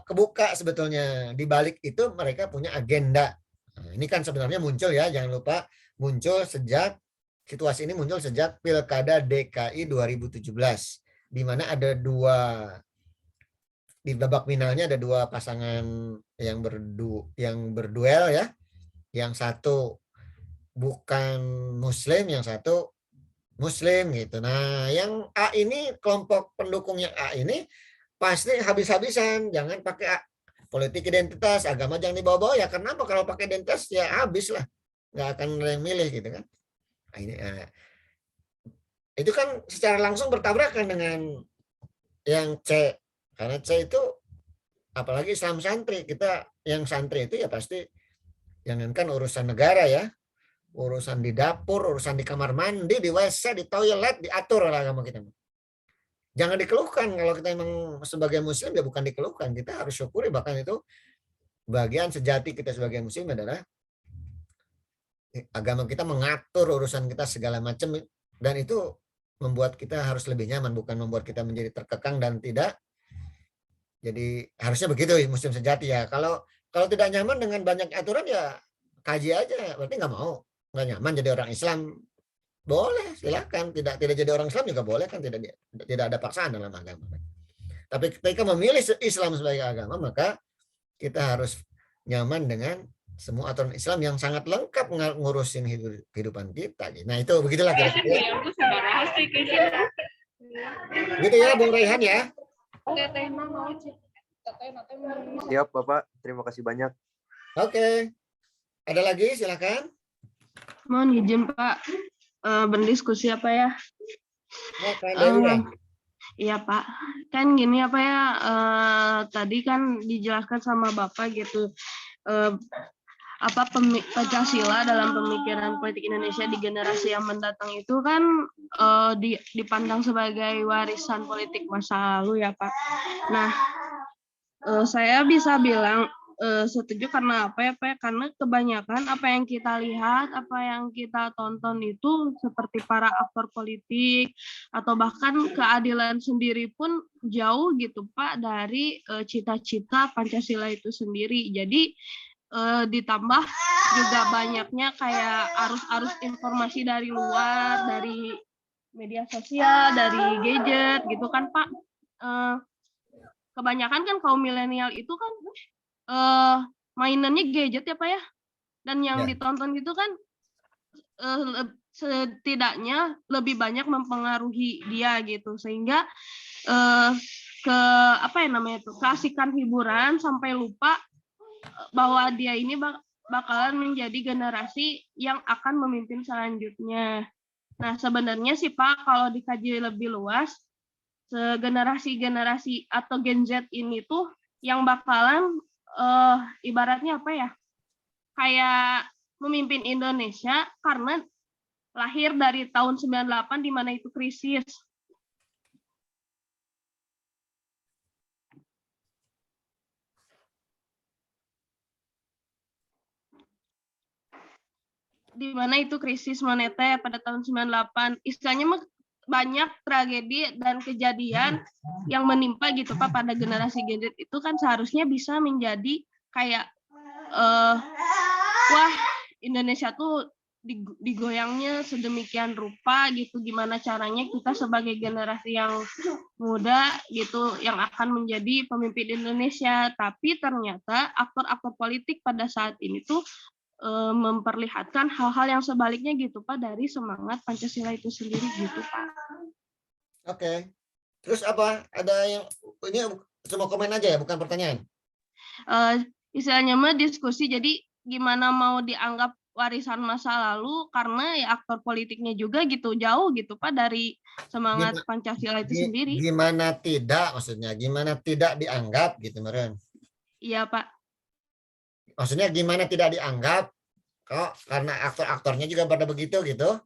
kebuka sebetulnya di balik itu mereka punya agenda. Nah, ini kan sebenarnya muncul ya, jangan lupa muncul sejak situasi ini muncul sejak Pilkada DKI 2017 di mana ada di babak finalnya ada dua pasangan yang berduel ya. Yang satu bukan muslim, yang satu muslim gitu. Nah, yang A ini, kelompok pendukungnya A ini pasti habis-habisan, jangan pakai politik identitas, agama jangan dibawa-bawa ya. Kenapa? Kalau pakai identitas ya habis lah, nggak akan ada yang milih gitu kan. Nah, ini itu kan secara langsung bertabrakan dengan yang C. Karena C itu apalagi Islam santri, kita yang santri itu ya pasti jangankan urusan negara ya, urusan di dapur, urusan di kamar mandi, di WC, di toilet diatur oleh agama kita. Jangan dikeluhkan, kalau kita memang sebagai muslim ya bukan dikeluhkan, kita harus syukuri, bahkan itu bagian sejati kita sebagai muslim adalah agama kita mengatur urusan kita segala macam, dan itu membuat kita harus lebih nyaman, bukan membuat kita menjadi terkekang dan tidak. Jadi harusnya begitu muslim sejati ya. Kalau tidak nyaman dengan banyak aturan ya kaji aja. Berarti nggak nyaman jadi orang Islam, boleh silakan. Tidak jadi orang Islam juga boleh kan, tidak ada paksaan dalam agama. Tapi ketika memilih Islam sebagai agama, maka kita harus nyaman dengan semua aturan Islam yang sangat lengkap ngurusin kehidupan kita. Nah itu begitulah kira-kira. Gitu ya Bung Raihan ya. Siap Bapak, terima kasih banyak. Oke. Ada lagi silakan. Mohon izin Pak, berdiskusi apa ya? Iya Pak, kan gini apa ya, tadi kan dijelaskan sama Bapak gitu, Pancasila dalam pemikiran politik Indonesia di generasi yang mendatang itu kan dipandang sebagai warisan politik masa lalu ya Pak. Nah, saya bisa bilang setuju karena apa ya Pak? Karena kebanyakan apa yang kita lihat, apa yang kita tonton itu seperti para aktor politik atau bahkan keadilan sendiri pun jauh gitu Pak dari cita-cita Pancasila itu sendiri. Jadi ditambah juga banyaknya kayak arus-arus informasi dari luar, dari media sosial, dari gadget gitu kan Pak. Kebanyakan kan kaum milenial itu kan mainannya gadget ya Pak ya, dan yang ditonton gitu kan setidaknya lebih banyak mempengaruhi dia gitu, sehingga ke apa ya namanya tuh, keasikan hiburan sampai lupa bahwa dia ini bakalan menjadi generasi yang akan memimpin selanjutnya. Nah sebenarnya sih Pak, kalau dikaji lebih luas, generasi-generasi atau Gen Z ini tuh yang bakalan ibaratnya apa ya, kayak memimpin Indonesia karena lahir dari tahun 98 di mana itu krisis. Di mana itu krisis moneter pada tahun 98. Istilahnya banyak tragedi dan kejadian yang menimpa gitu Pak pada generasi Gen Z itu kan seharusnya bisa menjadi kayak wah Indonesia tuh digoyangnya sedemikian rupa gitu, gimana caranya kita sebagai generasi yang muda gitu yang akan menjadi pemimpin Indonesia. Tapi ternyata aktor-aktor politik pada saat ini tuh memperlihatkan hal-hal yang sebaliknya gitu Pak dari semangat Pancasila itu sendiri gitu Pak. Oke. Terus apa? Ada yang ini cuma komen aja ya, bukan pertanyaan? Istilahnya mah diskusi, jadi gimana mau dianggap warisan masa lalu karena ya aktor politiknya juga gitu jauh gitu Pak dari semangat Pancasila itu sendiri. Gimana tidak maksudnya? Gimana tidak dianggap gitu Meren? Iya Pak. Maksudnya gimana tidak dianggap? Kok karena aktor-aktornya juga pada begitu gitu?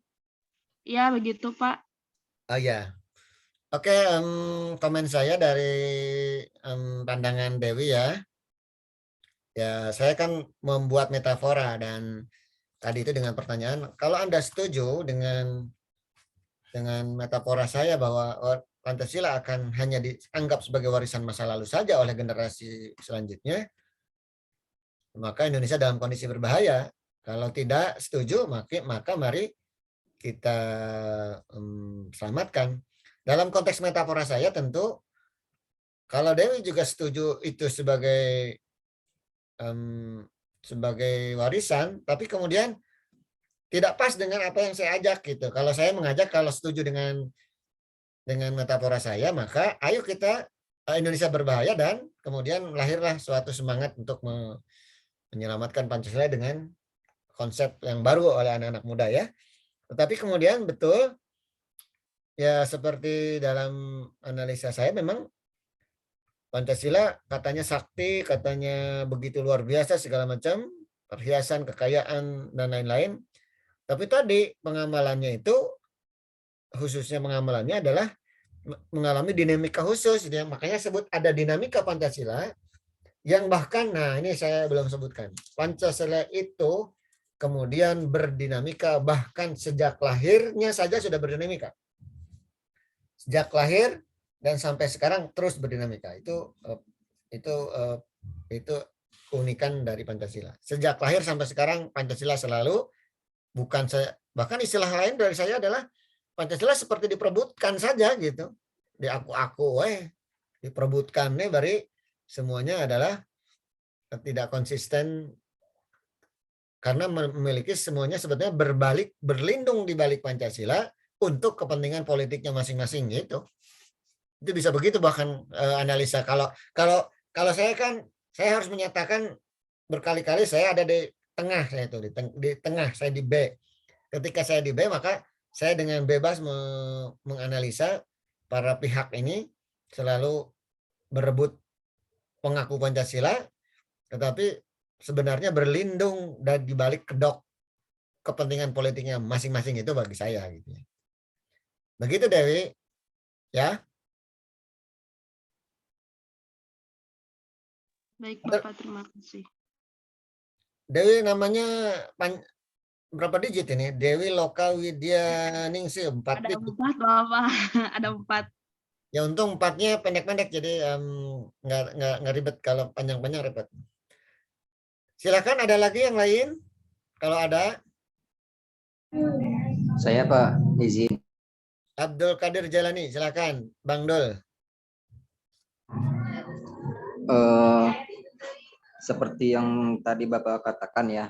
Iya begitu Pak. Oh ya. Oke, komen saya dari pandangan Dewi ya. Ya, saya kan membuat metafora dan tadi itu dengan pertanyaan, kalau Anda setuju dengan metafora saya bahwa Pancasila akan hanya dianggap sebagai warisan masa lalu saja oleh generasi selanjutnya, maka Indonesia dalam kondisi berbahaya. Kalau tidak setuju, maka mari kita selamatkan. Dalam konteks metafora saya tentu, kalau Dewi juga setuju itu sebagai warisan, tapi kemudian tidak pas dengan apa yang saya ajak gitu. Kalau saya mengajak, kalau setuju dengan metafora saya, maka ayo kita Indonesia berbahaya, dan kemudian lahirlah suatu semangat untuk menyelamatkan Pancasila dengan konsep yang baru oleh anak-anak muda ya. Tetapi kemudian betul Ya seperti dalam analisa saya memang Pancasila katanya sakti, katanya begitu luar biasa segala macam, perhiasan, kekayaan dan lain-lain. Tapi tadi pengamalannya itu khususnya pengamalannya adalah mengalami dinamika khusus, ya. Makanya sebut ada dinamika Pancasila yang bahkan, nah ini saya belum sebutkan. Pancasila itu kemudian berdinamika bahkan sejak lahirnya saja sudah berdinamika. Sejak lahir dan sampai sekarang terus berdinamika. Itu keunikan dari Pancasila. Sejak lahir sampai sekarang Pancasila selalu, bukan saya, bahkan istilah lain dari saya adalah Pancasila seperti diperebutkan saja gitu. Diaku-aku diperebutkan nih, bari semuanya adalah tidak konsisten karena memiliki semuanya sebetulnya berlindung di balik Pancasila untuk kepentingan politiknya masing-masing gitu. Itu bisa begitu bahkan analisa. Kalau saya kan saya harus menyatakan berkali-kali saya ada di tengah, saya itu di tengah, saya di B. Ketika saya di B maka saya dengan bebas menganalisa para pihak ini selalu berebut pengaku Pancasila, tetapi sebenarnya berlindung dan dibalik kedok kepentingan politiknya masing-masing itu bagi saya gitu. Begitu Dewi, ya. Baik Bapak, terima kasih. Dewi namanya berapa digit ini? Dewi Loka Widya Ningsih, 4 Ada digit. 4 Bapak, ada 4. Ya untung 4-nya pendek-pendek jadi nggak ribet, kalau panjang-panjang ribet. Silakan ada lagi yang lain kalau ada. Saya Pak, izin. Abdul Qadir Jalani, silakan Bang Dul. Seperti yang tadi Bapak katakan ya,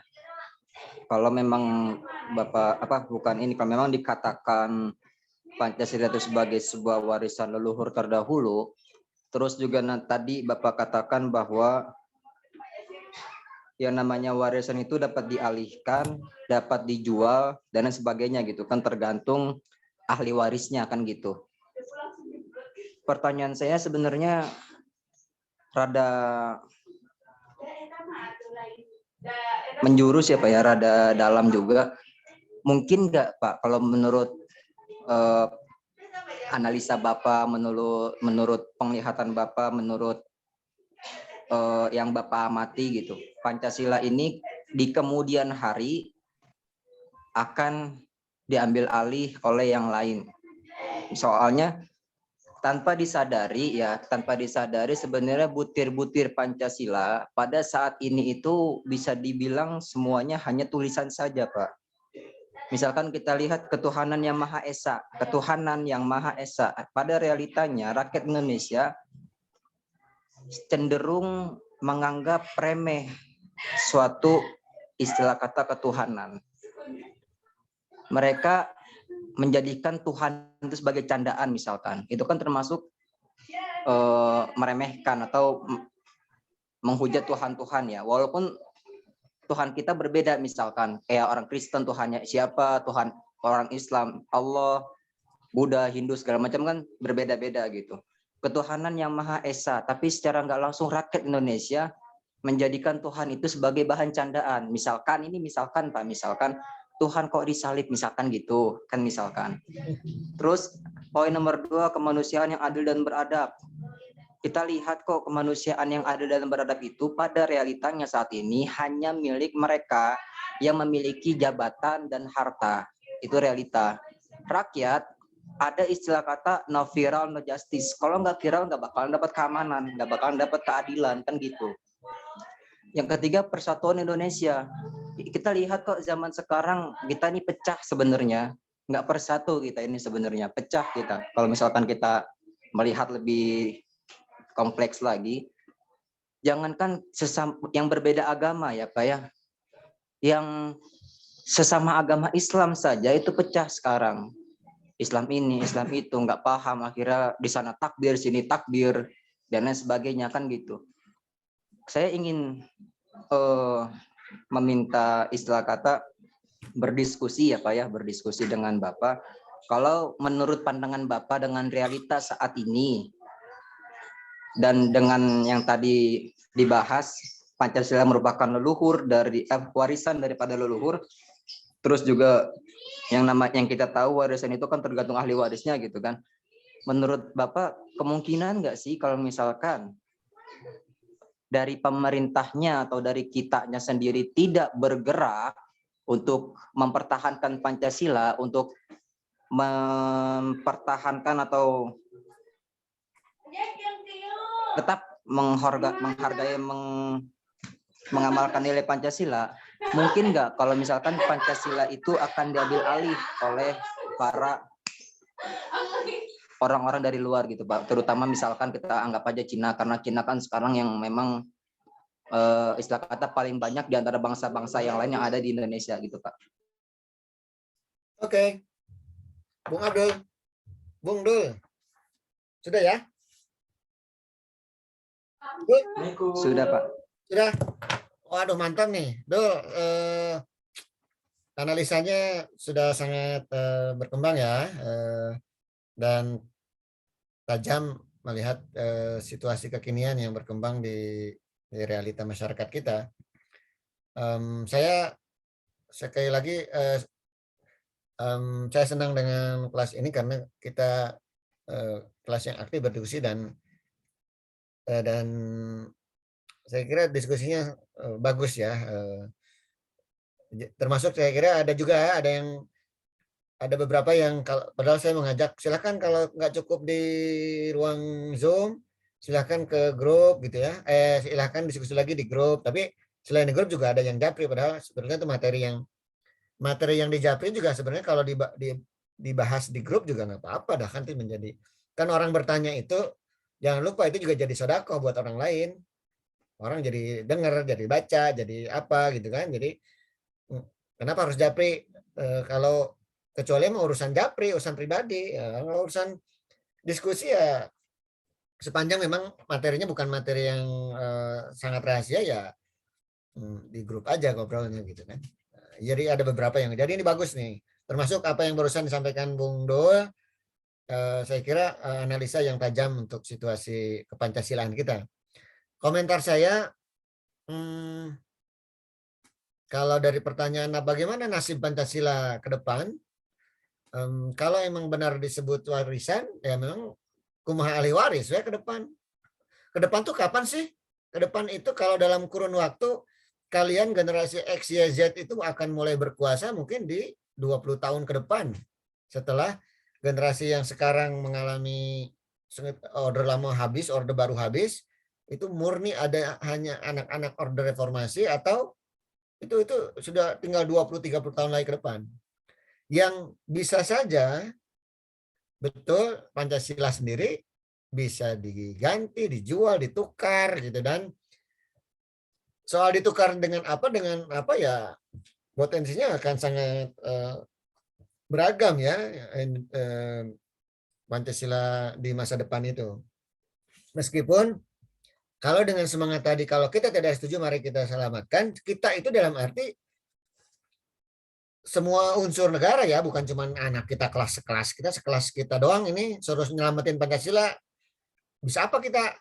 kalau memang Bapak kalau memang dikatakan Pancasila itu sebagai sebuah warisan leluhur terdahulu, terus juga tadi Bapak katakan bahwa yang namanya warisan itu dapat dialihkan, dapat dijual dan lain sebagainya gitu kan, tergantung ahli warisnya kan gitu. Pertanyaan saya sebenarnya rada menjurus ya Pak ya, rada dalam juga. Mungkin nggak Pak kalau menurut analisa Bapak, menurut penglihatan Bapak, menurut yang Bapak amati gitu, Pancasila ini di kemudian hari akan diambil alih oleh yang lain. Soalnya tanpa disadari sebenarnya butir-butir Pancasila pada saat ini itu bisa dibilang semuanya hanya tulisan saja Pak. Misalkan kita lihat ketuhanan yang Maha Esa, pada realitanya rakyat Indonesia cenderung menganggap remeh suatu istilah kata ketuhanan. Mereka menjadikan Tuhan itu sebagai candaan misalkan. Itu kan termasuk meremehkan atau menghujat Tuhan ya. Walaupun Tuhan kita berbeda misalkan. Kayak orang Kristen Tuhannya siapa, Tuhan orang Islam, Allah, Buddha, Hindu segala macam kan berbeda-beda gitu. Ketuhanan yang Maha Esa, tapi secara nggak langsung rakyat Indonesia menjadikan Tuhan itu sebagai bahan candaan. Misalkan Pak, Tuhan kok disalib misalkan gitu, kan misalkan. Terus poin nomor 2, kemanusiaan yang adil dan beradab. Kita lihat kok kemanusiaan yang adil dan beradab itu pada realitanya saat ini hanya milik mereka yang memiliki jabatan dan harta. Itu realita. Rakyat ada istilah kata no viral no justice. Kalau nggak viral nggak bakalan dapat keamanan, nggak bakalan dapat keadilan kan gitu. Yang ketiga, persatuan Indonesia. Kita lihat kok zaman sekarang kita ini pecah sebenarnya, nggak persatu kita ini sebenarnya, pecah kita. Kalau misalkan kita melihat lebih kompleks lagi, jangankan yang berbeda agama ya Pak ya, yang sesama agama Islam saja itu pecah sekarang. Islam ini, Islam itu nggak paham, akhirnya di sana takbir, sini takbir dan lain sebagainya kan gitu. Saya ingin meminta istilah kata berdiskusi ya Pak ya, berdiskusi dengan Bapak kalau menurut pandangan Bapak dengan realitas saat ini dan dengan yang tadi dibahas, Pancasila merupakan leluhur dari warisan daripada leluhur. Terus juga yang kita tahu warisan itu kan tergantung ahli warisnya gitu kan. Menurut Bapak kemungkinan nggak sih kalau misalkan dari pemerintahnya atau dari kitanya sendiri tidak bergerak untuk mempertahankan Pancasila, untuk mempertahankan atau tetap menghargai, mengamalkan nilai Pancasila, mungkin nggak kalau misalkan Pancasila itu akan diambil alih oleh para orang-orang dari luar gitu Pak, terutama misalkan kita anggap aja Cina, karena Cina kan sekarang yang memang istilah kata paling banyak di antara bangsa-bangsa yang lain yang ada di Indonesia gitu Pak. Oke. Bung Abdul. Bung Dul. Sudah ya? Dul? Sudah Pak. Sudah. Waduh mantap nih. Dul, analisanya sudah sangat berkembang ya. Dan tajam melihat situasi kekinian yang berkembang di realita masyarakat kita. Saya sekali lagi saya senang dengan kelas ini karena kita kelas yang aktif berdiskusi dan saya kira diskusinya bagus ya. Termasuk saya kira ada beberapa yang padahal saya mengajak silakan kalau nggak cukup di ruang Zoom silakan ke grup gitu ya. Silakan diskusi lagi di grup. Tapi selain di grup juga ada yang japri padahal sebenarnya itu materi yang di japri juga sebenarnya kalau dibahas di grup juga nggak apa-apa dah kan menjadi kan orang bertanya itu jangan lupa itu juga jadi sodako buat orang lain. Orang jadi dengar, jadi baca, jadi apa gitu kan. Jadi kenapa harus japri kalau kecuali mau urusan japri, urusan pribadi, ya, urusan diskusi ya sepanjang memang materinya bukan materi yang sangat rahasia ya di grup aja ngobrolnya gitu kan. Jadi ada beberapa yang jadi ini bagus nih. Termasuk apa yang barusan disampaikan Bung Dol, saya kira analisa yang tajam untuk situasi kepancasilaan kita. Komentar saya, kalau dari pertanyaan bagaimana nasib Pancasila ke depan, kalau emang benar disebut warisan, ya memang kumaha ahli waris ya ke depan. Ke depan tuh kapan sih? Ke depan itu kalau dalam kurun waktu kalian generasi X, Y, Z itu akan mulai berkuasa mungkin di 20 tahun ke depan. Setelah generasi yang sekarang mengalami order lama habis, order baru habis, itu murni ada hanya anak-anak order reformasi atau itu sudah tinggal 20-30 tahun lagi ke depan. Yang bisa saja betul Pancasila sendiri bisa diganti, dijual, ditukar gitu dan soal ditukar dengan apa ya potensinya akan sangat beragam ya Pancasila di masa depan itu. Meskipun kalau dengan semangat tadi kalau kita tidak setuju mari kita selamatkan, kita itu dalam arti semua unsur negara ya, bukan cuma anak kita sekelas kita doang ini suruh nyelamatin Pancasila. Bisa apa kita?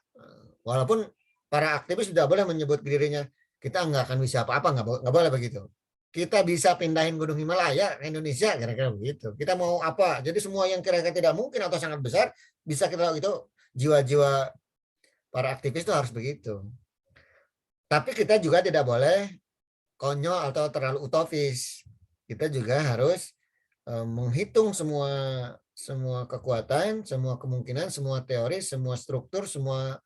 Walaupun para aktivis sudah boleh menyebut dirinya kita nggak akan bisa apa-apa, nggak boleh begitu. Kita bisa pindahin Gunung Himalaya ke Indonesia, kira-kira begitu. Kita mau apa? Jadi semua yang kira-kira tidak mungkin atau sangat besar bisa kita itu jiwa-jiwa para aktivis itu harus begitu. Tapi kita juga tidak boleh konyol atau terlalu utopis. Kita juga harus menghitung semua kekuatan, semua kemungkinan, semua teori, semua struktur, semua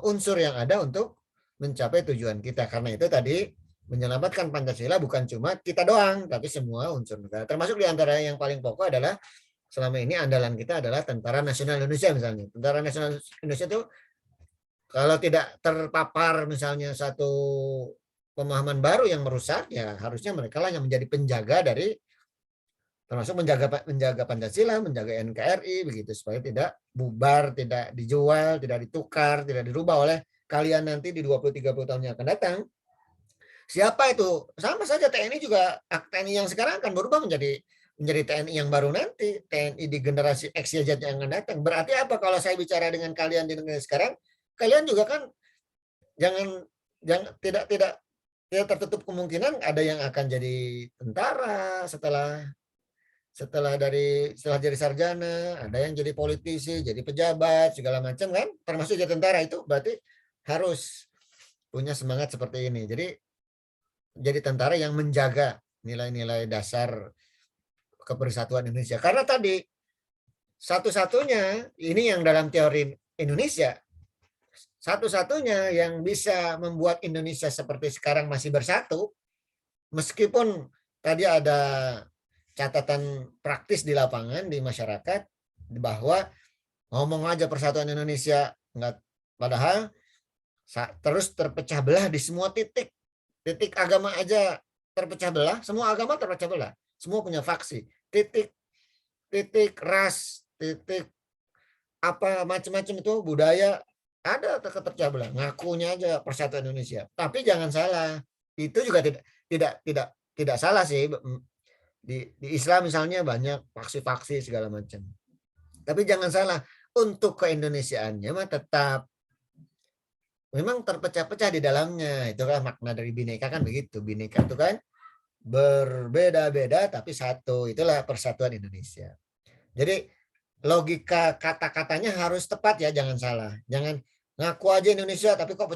unsur yang ada untuk mencapai tujuan kita. Karena itu tadi menyelamatkan Pancasila bukan cuma kita doang, tapi semua unsur negara. Termasuk di antara yang paling pokok adalah selama ini andalan kita adalah Tentara Nasional Indonesia misalnya. Tentara Nasional Indonesia itu kalau tidak terpapar misalnya satu pemahaman baru yang merusak, ya harusnya mereka lah yang menjadi penjaga dari termasuk menjaga Pancasila, menjaga NKRI begitu supaya tidak bubar, tidak dijual, tidak ditukar, tidak dirubah oleh kalian nanti di 20-30 tahun yang akan datang. Siapa itu? Sama saja TNI juga, TNI yang sekarang akan berubah menjadi menjadi TNI yang baru nanti, TNI di generasi X, Y, Z yang akan datang. Berarti apa kalau saya bicara dengan kalian di negara sekarang, kalian juga kan jangan tidak tertutup kemungkinan ada yang akan jadi tentara setelah jadi sarjana, ada yang jadi politisi, jadi pejabat, segala macam kan, termasuk jadi tentara. Itu berarti harus punya semangat seperti ini. Jadi tentara yang menjaga nilai-nilai dasar kepersatuan Indonesia. Karena tadi satu-satunya ini yang dalam teori Indonesia, satu-satunya yang bisa membuat Indonesia seperti sekarang masih bersatu, meskipun tadi ada catatan praktis di lapangan, di masyarakat, bahwa ngomong aja persatuan Indonesia, enggak, padahal terus terpecah belah di semua titik agama aja terpecah belah, semua agama terpecah belah, semua punya faksi, titik ras, titik apa macam-macam itu budaya, ada terpecah belah, ngakunya aja persatuan Indonesia. Tapi jangan salah, itu juga tidak salah sih. Di Islam misalnya banyak faksi-faksi segala macam. Tapi jangan salah, untuk keindonesiaannya mah tetap memang terpecah-pecah di dalamnya. Itulah makna dari bineka kan begitu. Bineka itu kan berbeda-beda tapi satu. Itulah persatuan Indonesia. Jadi logika kata-katanya harus tepat ya, jangan salah. Jangan ngaku aja Indonesia tapi kok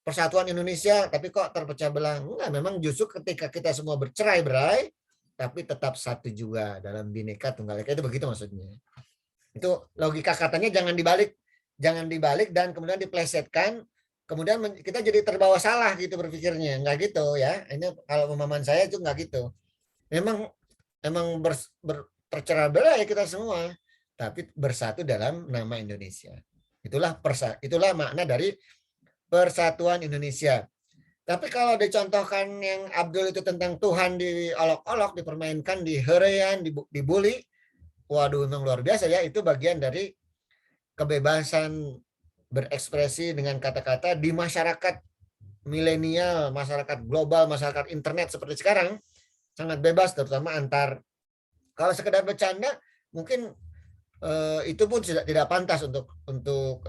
persatuan Indonesia tapi kok terpecah belah. Enggak, memang justru ketika kita semua bercerai-berai tapi tetap satu juga dalam bineka tunggal ika, itu begitu maksudnya. Itu logika katanya jangan dibalik dan kemudian diplesetkan, kemudian kita jadi terbawa salah gitu berpikirnya. Enggak gitu ya. Ini kalau pemahaman saya itu enggak gitu. Memang tercerai belah ya kita semua, tapi bersatu dalam nama Indonesia. Itulah makna dari persatuan Indonesia. Tapi kalau dicontohkan yang Abdul itu tentang Tuhan diolok-olok, dipermainkan, diherean, dibully, waduh memang luar biasa ya. Itu bagian dari kebebasan berekspresi dengan kata-kata di masyarakat milenial, masyarakat global, masyarakat internet seperti sekarang, sangat bebas, terutama kalau sekedar bercanda mungkin itu pun tidak pantas untuk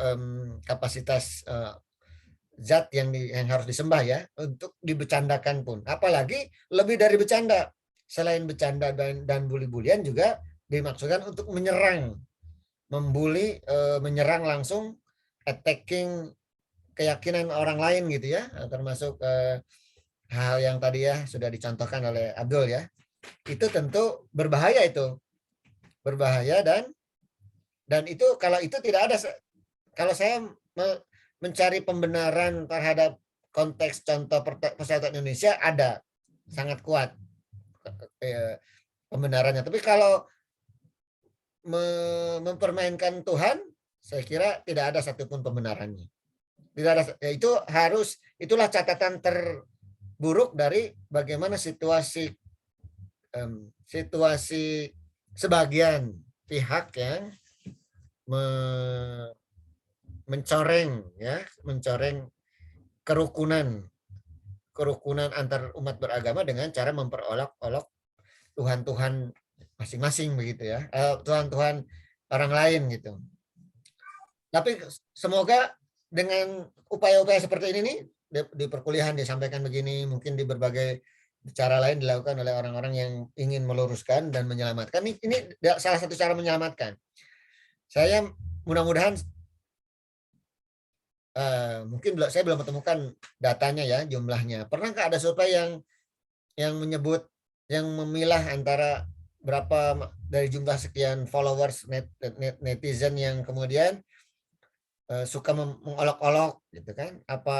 kapasitas zat yang harus disembah ya, untuk dibercandakan pun. Apalagi lebih dari bercanda, selain bercanda dan bully-bulian juga dimaksudkan untuk menyerang, membuli, menyerang langsung, attacking keyakinan orang lain gitu ya, termasuk hal yang tadi ya sudah dicontohkan oleh Abdul ya. Itu tentu berbahaya dan itu kalau itu tidak ada, kalau saya mencari pembenaran terhadap konteks contoh persatuan Indonesia ada sangat kuat pembenarannya. Tapi kalau mempermainkan Tuhan, saya kira tidak ada satupun pembenarannya. Tidak ada. Itulah catatan terburuk dari bagaimana situasi sebagian pihak yang mencoreng kerukunan antar umat beragama dengan cara memperolok-olok Tuhan-Tuhan masing-masing begitu ya, Tuhan-Tuhan orang lain gitu. Tapi semoga dengan upaya-upaya seperti ini nih, di perkuliahan disampaikan begini, mungkin di berbagai cara lain dilakukan oleh orang-orang yang ingin meluruskan dan menyelamatkan. Ini salah satu cara menyelamatkan. Saya mudah-mudahan mungkin saya belum menemukan datanya ya, jumlahnya. Pernahkah ada survei yang menyebut, yang memilah antara berapa dari jumlah sekian followers netizen yang kemudian suka mengolok-olok gitu kan? Apa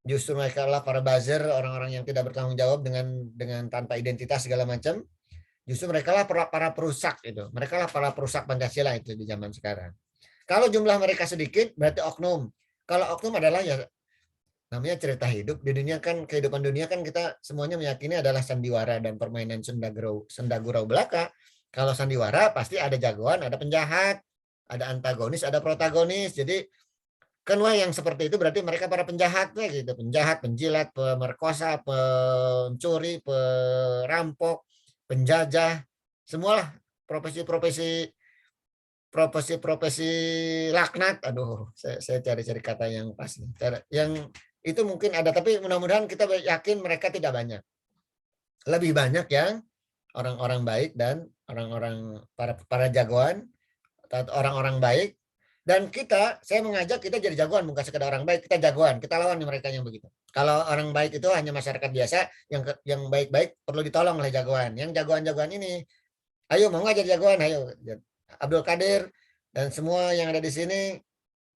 justru mereka adalah para buzzer, orang-orang yang tidak bertanggung jawab dengan tanpa identitas segala macam? Justru mereka lah para perusak itu. Mereka lah para perusak Pancasila itu di zaman sekarang. Kalau jumlah mereka sedikit berarti oknum. Kalau oknum adalah ya namanya cerita hidup di dunia kan, kehidupan dunia kan kita semuanya meyakini adalah sandiwara dan permainan senda gurau belaka. Kalau sandiwara pasti ada jagoan, ada penjahat, ada antagonis, ada protagonis. Jadi kan yang seperti itu berarti mereka para penjahat gitu, penjahat, penjilat, pemerkosa, pencuri, perampok, penjajah, semualah profesi laknat. Aduh, saya cari-cari kata yang pas. Yang itu mungkin ada, tapi mudah-mudahan kita yakin mereka tidak banyak. Lebih banyak yang orang-orang baik dan orang-orang para jagoan atau orang-orang baik. Dan saya mengajak kita jadi jagoan, bukan sekedar orang baik, kita jagoan, kita lawan mereka yang begitu. Kalau orang baik itu hanya masyarakat biasa, yang baik-baik perlu ditolong oleh jagoan. Yang jagoan-jagoan ini, ayo mau nggak jadi jagoan? Ayo, Abdul Qadir dan semua yang ada di sini,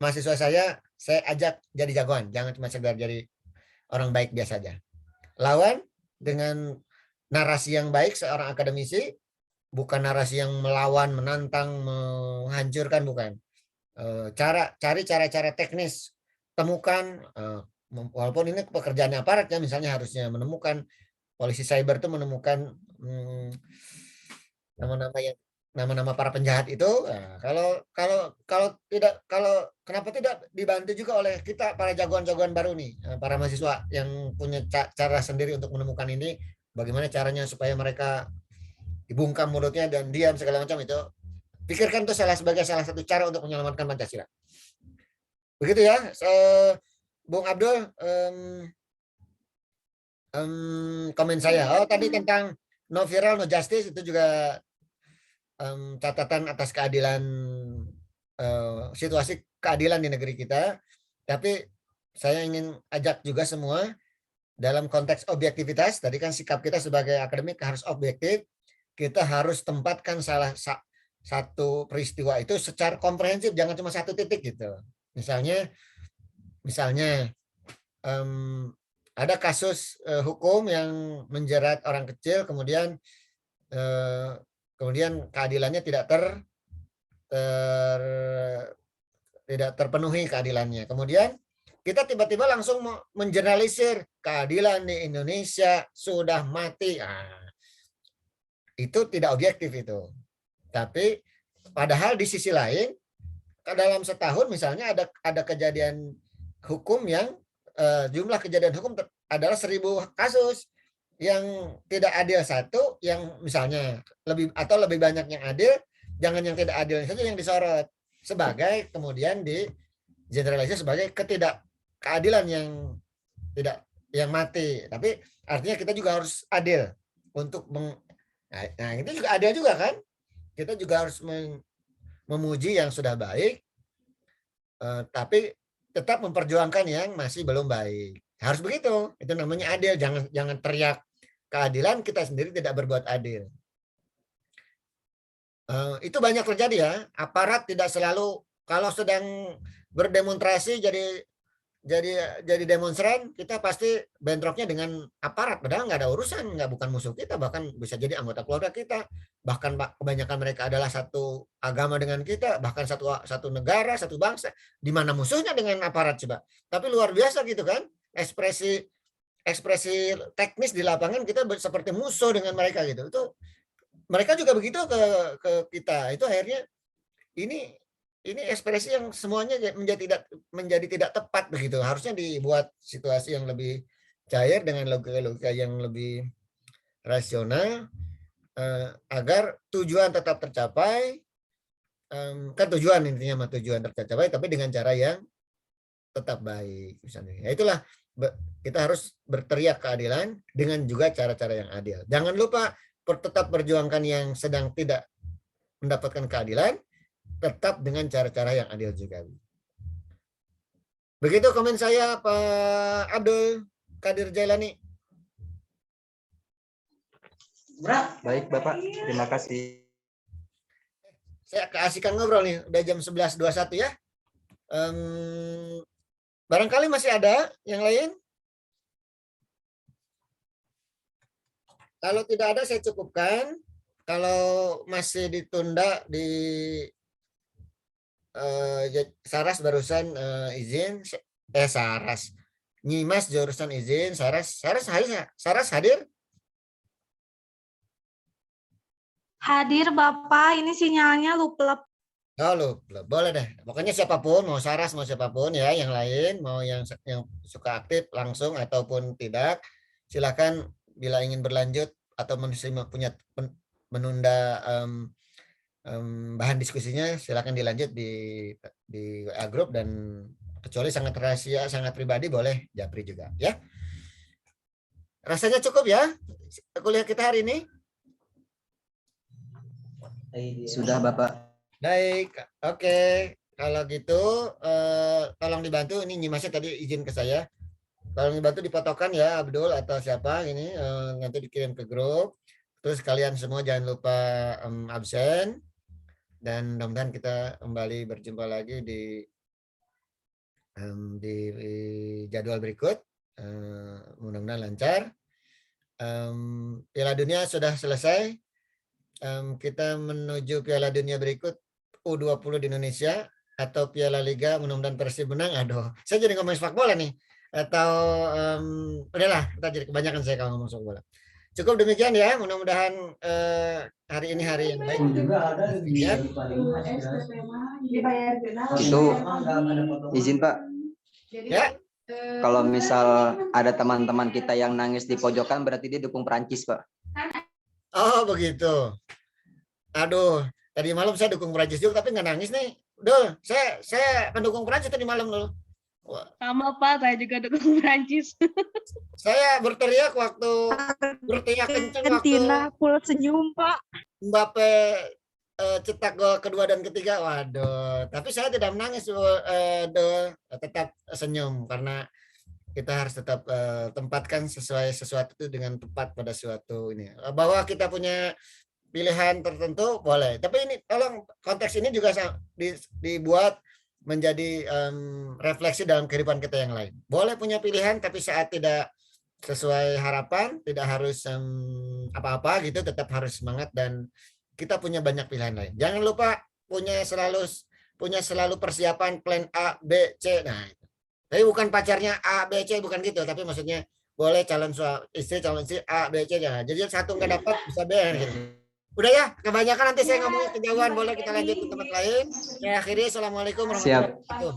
mahasiswa saya ajak jadi jagoan, jangan cuma sekedar jadi orang baik biasa aja. Lawan dengan narasi yang baik seorang akademisi, bukan narasi yang melawan, menantang, menghancurkan, bukan. Cari cara-cara teknis, temukan, walaupun ini pekerjaannya aparat ya, misalnya harusnya menemukan, polisi cyber itu menemukan nama-nama para penjahat itu. Nah, kalau kenapa tidak dibantu juga oleh kita para jagoan-jagoan baru nih, para mahasiswa yang punya cara sendiri untuk menemukan ini, bagaimana caranya supaya mereka dibungkam mulutnya dan diam segala macam itu. Pikirkan itu sebagai salah satu cara untuk menyelamatkan Pancasila. Begitu ya, Bung Abdul, komen saya. Oh, tadi tentang no viral, no justice, itu juga catatan atas keadilan, situasi keadilan di negeri kita. Tapi saya ingin ajak juga semua dalam konteks objektivitas. Tadi kan sikap kita sebagai akademik harus objektif. Kita harus tempatkan salah satu peristiwa itu secara komprehensif, jangan cuma satu titik gitu. Misalnya ada kasus hukum yang menjerat orang kecil, kemudian keadilannya tidak terpenuhi keadilannya. Kemudian kita tiba-tiba langsung mengeneralisir keadilan di Indonesia sudah mati. Itu tidak objektif itu. Tapi padahal di sisi lain, dalam setahun misalnya ada kejadian hukum yang jumlah kejadian hukum adalah 1000 kasus, yang tidak adil satu, yang misalnya lebih banyak yang adil, jangan yang tidak adil saja yang disorot, sebagai kemudian di generalisasi sebagai ketidakkeadilan yang mati. Tapi artinya kita juga harus adil untuk nah itu juga adil juga kan. Kita juga harus memuji yang sudah baik, tapi tetap memperjuangkan yang masih belum baik. Harus begitu. Itu namanya adil. Jangan teriak keadilan, kita sendiri tidak berbuat adil. Itu banyak terjadi ya. Aparat tidak selalu, kalau sedang berdemonstrasi jadi demonstran, kita pasti bentroknya dengan aparat, padahal nggak ada urusan, bukan musuh kita, bahkan bisa jadi anggota keluarga kita, bahkan kebanyakan mereka adalah satu agama dengan kita, bahkan satu negara, satu bangsa. Di mana musuhnya dengan aparat coba? Tapi luar biasa gitu kan, ekspresi teknis di lapangan kita seperti musuh dengan mereka gitu. Itu mereka juga begitu ke kita. Itu akhirnya ini ekspresi yang semuanya menjadi tidak tepat begitu. Harusnya dibuat situasi yang lebih cair dengan logika yang lebih rasional, agar tujuan tetap tercapai. Kan tujuan intinya tujuan tercapai, tapi dengan cara yang tetap baik misalnya. Ya itulah, kita harus berteriak keadilan dengan juga cara-cara yang adil. Jangan lupa tetap perjuangkan yang sedang tidak mendapatkan keadilan, tetap dengan cara-cara yang adil juga. Begitu komen saya, Pak Abdul Qadir Jailani. Baik Bapak, terima kasih. Saya keasikan ngobrol nih, udah jam 11.21 ya. Barangkali masih ada yang lain? Kalau tidak ada saya cukupkan. Kalau masih ditunda di Saras barusan izin, Saras Nyimas jurusan izin, Saras hadir? Hadir Bapak, ini sinyalnya luplep. Oh, luplep. Boleh deh. Pokoknya siapapun, mau Saras mau siapapun ya, yang lain mau yang suka aktif langsung ataupun tidak, silakan bila ingin berlanjut atau punya menunda bahan diskusinya, silakan dilanjut di WA grup, dan kecuali sangat rahasia, sangat pribadi boleh japri juga ya. Rasanya cukup ya kuliah kita hari ini? Sudah Bapak. Baik, oke. Kalau gitu tolong dibantu, ini Nyimasnya tadi izin ke saya. Tolong dibantu dipotokkan ya Abdul atau siapa ini, nanti dikirim ke grup. Terus kalian semua jangan lupa absen, dan mudah-mudahan kita kembali berjumpa lagi di jadwal berikut. Mudah-mudahan lancar. Piala Dunia sudah selesai. Kita menuju Piala Dunia berikut U20 di Indonesia atau Piala Liga, mudah-mudahan Persib menang. Aduh, saya jadi ngomong sepak bola nih. Atau udahlah, kita jadi kebanyakan saya kalau ngomong sepak bola. Cukup demikian ya, mudah-mudahan hari ini hari yang baik. Itu izin Pak. Ya. Kalau misal ada teman-teman kita yang nangis di pojokan, berarti dia dukung Prancis Pak. Oh begitu. Aduh, tadi malam saya dukung Prancis juga tapi nggak nangis nih. Duh, saya pendukung Prancis tadi malam loh. Sama Pak, saya juga dukung Prancis. Saya berteriak kenceng waktu Argentina full senyum Pak. Mbappe cetak gol kedua dan ketiga. Waduh, tapi saya tidak menangis, tetap senyum karena kita harus tetap tempatkan sesuatu itu dengan tepat pada suatu ini. Bahwa kita punya pilihan tertentu boleh, tapi ini tolong konteks ini juga dibuat menjadi refleksi dalam kehidupan kita yang lain. Boleh punya pilihan, tapi saat tidak sesuai harapan, tidak harus apa-apa gitu, tetap harus semangat, dan kita punya banyak pilihan lain. Jangan lupa punya selalu persiapan plan A, B, C. Nah, tapi bukan pacarnya A, B, C, bukan gitu. Tapi maksudnya boleh calon istri A, B, C. Ya. Jadi satu nggak dapat bisa B. Gitu. Udah ya, kebanyakan nanti saya ngomongin kejauhan. Boleh kita lanjut ke tempat lain. Ya, akhirnya assalamualaikum warahmatullahi wabarakatuh.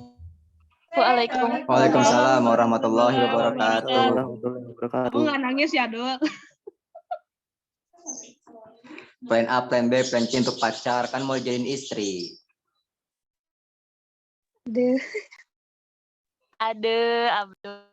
Waalaikumsalam warahmatullahi wabarakatuh. Aku nggak nangis ya, Dok. Plan A, plan B, plan C untuk pacar, kan mau jadiin istri. Aduh, Abdul.